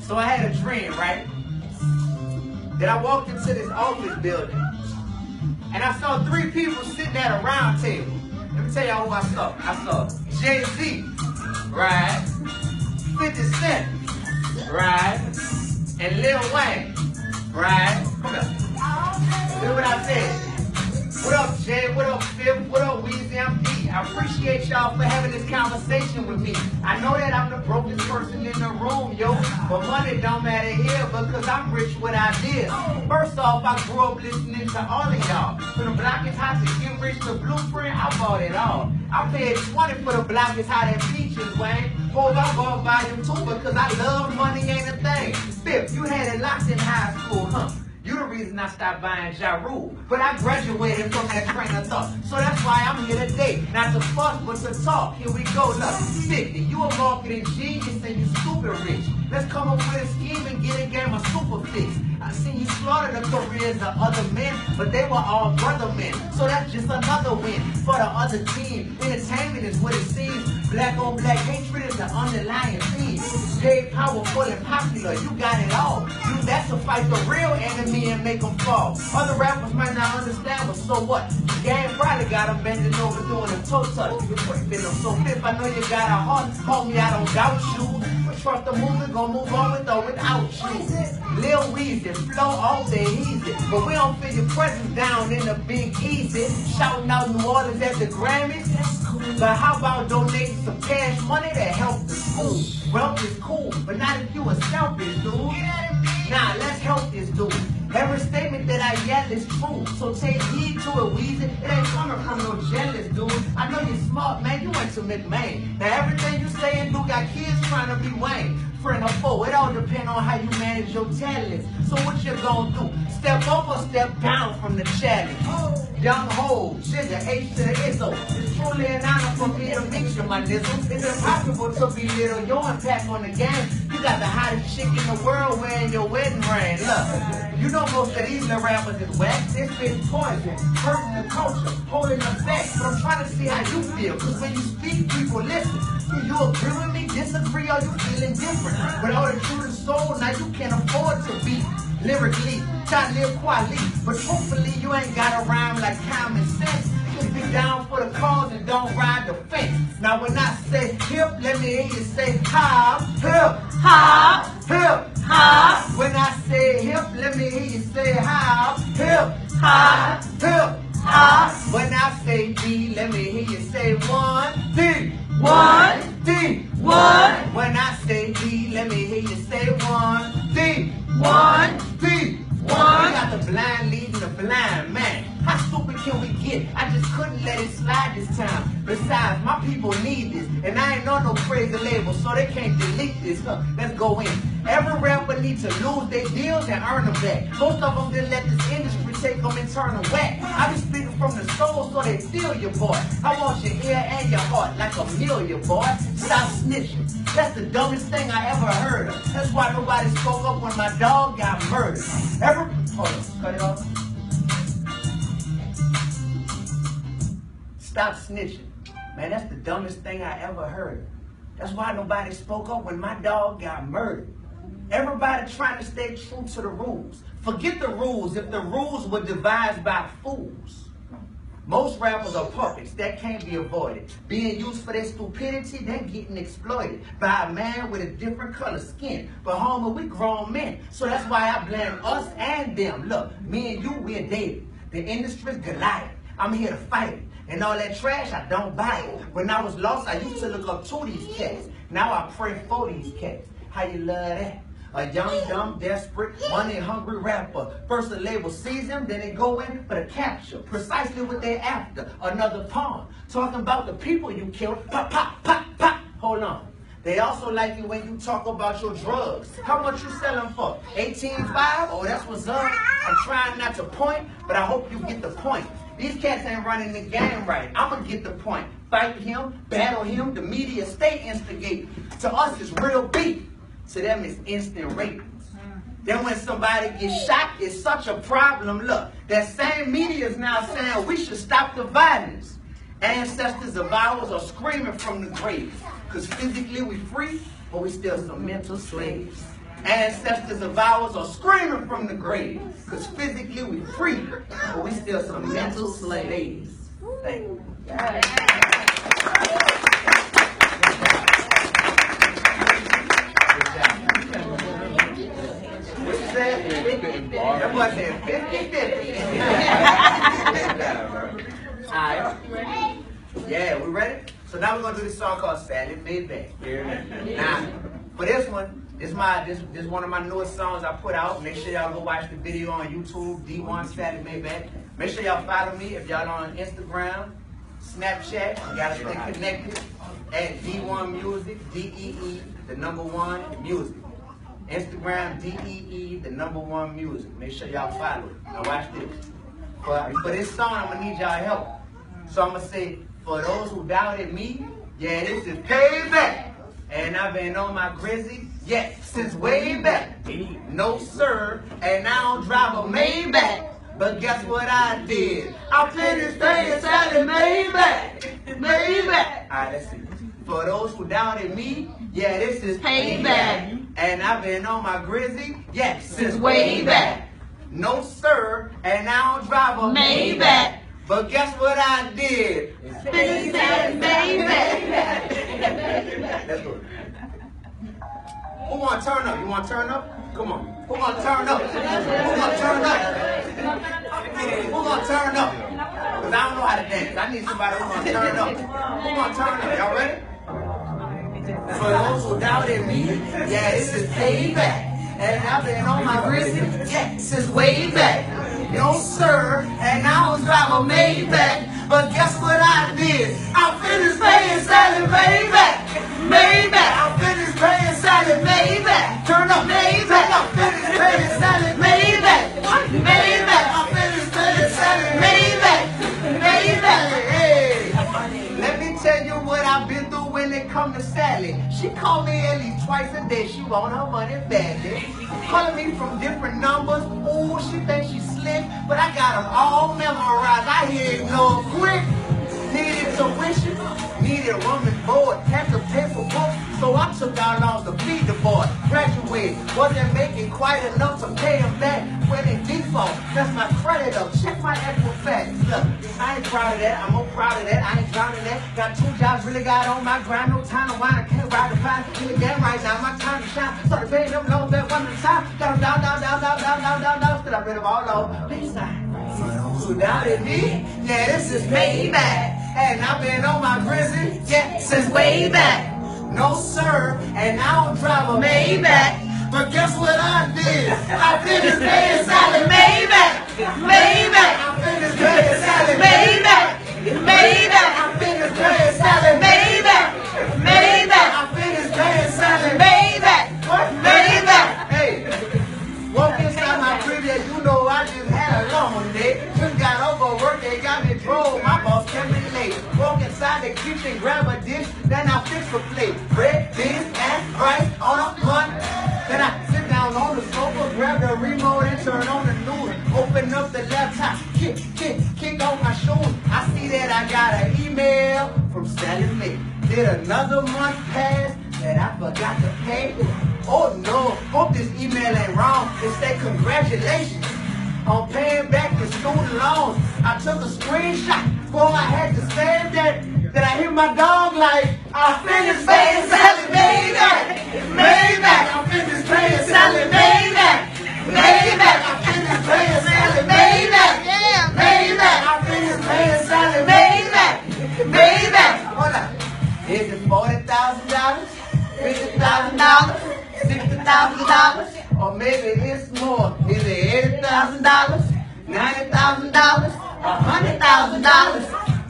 Speaker 1: So I had a dream, right? that I walked into this office building and I saw 3 people sitting at a round table. Let me tell y'all who I saw. I saw Jay-Z, right? 50 Cent, right? And Lil Wayne, right? Come here. Hear what I said. What up, Jay? What up, Fifth? What up, Weezy? I'm D. I appreciate y'all for having this conversation with me. I know that I'm the brokest person in the room, yo. But money don't matter here because I'm rich with ideas. First off, I grew up listening to all of y'all. From the Block is Hot to Get Rich to Blueprint, I bought it all. I paid 20 for the Block is Hot and Features, Wayne. Hold I bought volume 2 because I love money ain't a thing. Fifth, you had it locked in high school, huh? You the reason I stopped buying Ja Rule. But I graduated from that train of thought. So that's why I'm here today. Not to fuss, but to talk. Here we go, look. 50, you a marketing genius and you super rich. Let's come up with a scheme and get a game of super fix. I seen you slaughter the careers of other men, but they were all brother men. So that's just another win for the other team. Entertainment is what it seems. Black on black hatred is the underlying theme. Paid, powerful, and popular, you got it all. You that's to fight the real enemy and make them fall. Other rappers might not understand, but so what? The game probably got them bending over doing a toe touch. You breaking them. So if I know you got a heart, call me, I don't doubt you. But trust the movement, gon' move on with or without you. Lil Weezy, flow all day easy. But we don't feel your presence down in the Big Easy. Shouting out New Orleans at the Grammys. But how about donating some cash money to help the school? Wealth is cool, but not if you a selfish dude. Nah, let's help this dude. Every statement that I yell is true. So take heed to it, Weezy. It ain't coming from no jealous dude. I know you're smart, man. You went to McMahon. Now everything you say and do got kids trying to be Wayne. Friend or foe, it all depends on how you manage your talents. So what you gonna do? Step up or step down from the challenge? Young Ho, Sugar, H to the Izzo. It's truly an honor for me to mix you, my nizzle. It's impossible to belittle your impact on the game. You got the hottest chick in the world wearing your wedding ring. Look, you know most of these little rappers is whack. This bitch poison, hurting the culture, holding us back. But I'm trying to see how you feel, cause when you speak, people listen. Do you agree with me, disagree, or you feeling different? With all the truth and soul, now you can't afford to be lyrically, try to live quietly. But truthfully, you ain't got a rhyme like common sense. Just be down for the cause and don't ride the fence. Now when I say hip, let me hear you say hop, hip, hop, hip, hop. When I say hip, let me hear you say hop, hip, hop, hip, hop. When I say D, let me hear you say one, D. One, D, one. When I say D, let me hear you say one, D, one, D, one. We got the blind leading the blind man. How stupid can we get? I just couldn't let it slide this time. Besides, my people need this, and I ain't on no crazy label, so they can't delete this. Let's go in. Every rapper needs to lose their deals and earn them back. Most of them didn't let this industry take them and turn them whack. I be speaking from the soul so they feel your boy. I want your ear and your heart like a million, boy. Stop snitching. That's the dumbest thing I ever heard of. That's why nobody spoke up when my dog got murdered. Hold on, cut it off. Stop snitching. Man, that's the dumbest thing I ever heard. That's why nobody spoke up when my dog got murdered. Everybody trying to stay true to the rules. Forget the rules if the rules were devised by fools. Most rappers are puppets that can't be avoided. Being used for their stupidity, they're getting exploited by a man with a different color skin. But homie, we grown men, so that's why I blame us and them. Look, me and you, we're David. The industry's Goliath. I'm here to fight it. And all that trash, I don't buy it. When I was lost, I used to look up to these cats. Now I pray for these cats. How you love that? A young, dumb, desperate, money-hungry rapper. First the label sees him, then they go in for the capture. Precisely what they're after. Another pawn. Talking about the people you killed. Pop, pop, pop, pop. Hold on. They also like it when you talk about your drugs. How much you selling for? 18.5? Oh, that's what's up. I'm trying not to point, but I hope you get the point. These cats ain't running the game right. I'ma get the point. Fight him, battle him, the media stay instigating. To us, it's real beef. To them, it's instant ratings. Then when somebody gets shot, it's such a problem. Look, that same media is now saying we should stop the violence. Ancestors of ours are screaming from the grave. Because physically we free, but we still some mental slaves. Ancestors of ours are screaming from the grave, because physically we free, but we still some mental slaves. Thank you. What you said? That boy said 50-50. Alright. Yeah, we ready? So now we're gonna do this song called Sally Made Back. Now, for this one, this one of my newest songs I put out. Make sure y'all go watch the video on YouTube, Dee-1 Sally Made Back. Make sure y'all follow me if y'all on Instagram, Snapchat. You gotta stay connected at Dee-1 Music, D-E-E, the number 1 music. Instagram, D-E-E, the number 1 music. Make sure y'all follow it. Now watch this. For this song, I'm gonna need y'all help. So I'm gonna say, for those who doubted me, yeah, this is payback. And I've been on my grizzly, yeah, since way back. No sir, and I don't drive a Maybach. But guess what I did? I finished paying Sally Maybach. Maybach. Alright, let's see. For those who doubted me, yeah, this is payback. And I've been on my grizzly, yeah, since way back. No sir, and I don't drive a Maybach. But guess what I did? Finish that Maybach. Let's go. Who want to turn up? You want to turn up? Come on. Who want to turn up? Who want to turn up? Who want to turn up? Because I don't know how to dance. I need somebody who want to turn up. Who want to turn up? Y'all ready? For those who doubted me, yeah, this is payback. And I've been on my grizzly, yeah, since way back. No sir, and I don't drive a Maybach. But guess what I did? I finished paying Sally Maybach. Maybach. I finished paying Sally Maybach. Turn up Maybach. I finished paying Sally Maybach. Maybach. I finished paying Sally Maybach. Maybach. Hey. Let me tell you what I've been through when it comes to Sally. She called me at least twice a day. She want her money badly. Calling me from different numbers. Ooh, she thinks she's slick, but I got them all memorized. I hear it go quick. Needed tuition, needed a woman board, had to pay for books, so I took out loans to feed the boy. Graduated, wasn't making quite enough to pay him back. When in default, that's my credit up. Check my Equifax. Look, I ain't proud of that. I'm more proud of that. I ain't drowning that. Got 2 jobs, really got on my grind. No time to whine. I can't ride the pine. In the game right now, my time to shine. Started paying them loans that one at a time. Got them down. Still I rid of all those. Peace sign. Who doubted me? Yeah, this is payback. And I've been on my grizzly, yeah, since way back. No sir, and I don't drive a Maybach. But guess what I did? I finished paying Sally Maybach. Maybach. I finished paying Sally Maybach. Maybach. I finished paying Sally Maybach. Maybach. I finished paying Sally Maybach. What? Maybach. Hey, walk inside my crib, yeah, you know I just had a long day. Just got overworked, they got me drove. My boss kept me late. Walk inside the kitchen, grab a dish, then I fix a plate. Bread, beans, and rice on a bun. Then I sit down on the sofa, grab the remote and turn on the news. Open up the laptop, kick off my shoes. I see that I got an email from Sally Mae. Did another month pass that I forgot to pay? Oh no, hope this email ain't wrong. It say congratulations on paying back the student loans. I took a screenshot, boy, I had to save that. Then I hear my dog like, I finished paying Sally Maybach. Maybach, I finished paying Sally Maybach. Maybach, I finished paying Sally Maybach. Yeah, Maybach, I finished paying Sally Maybach. Maybach, hold on. Is it $40,000? $50,000? $60,000? Or maybe it's more. Is it $80,000? $90,000? $100,000?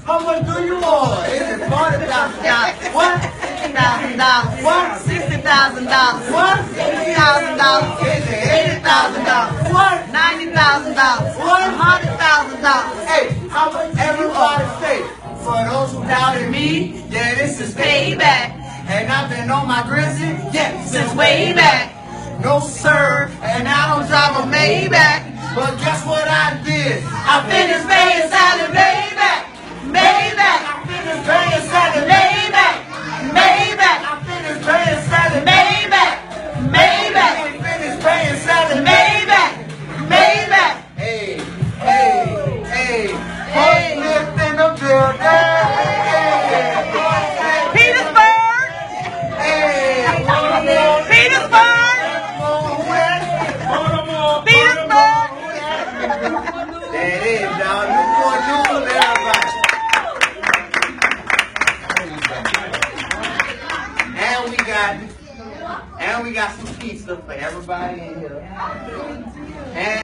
Speaker 1: How much do you owe? Is it $40,000? What? $50,000? What? $60,000? What? $80,000? Is it $80,000? What? $90,000? What? $100,000? Hey, how much everybody say? For those who doubted me, yeah, this is payback. And I've been on my grizzly, yeah, since way back. No sir, and I don't drive a Maybach. But guess what I did? I finished paying Sally Maybach. Maybach, I finished paying Sally Maybach. Maybach, I finished paying Sally Maybach. Maybach, pizza for everybody in here. And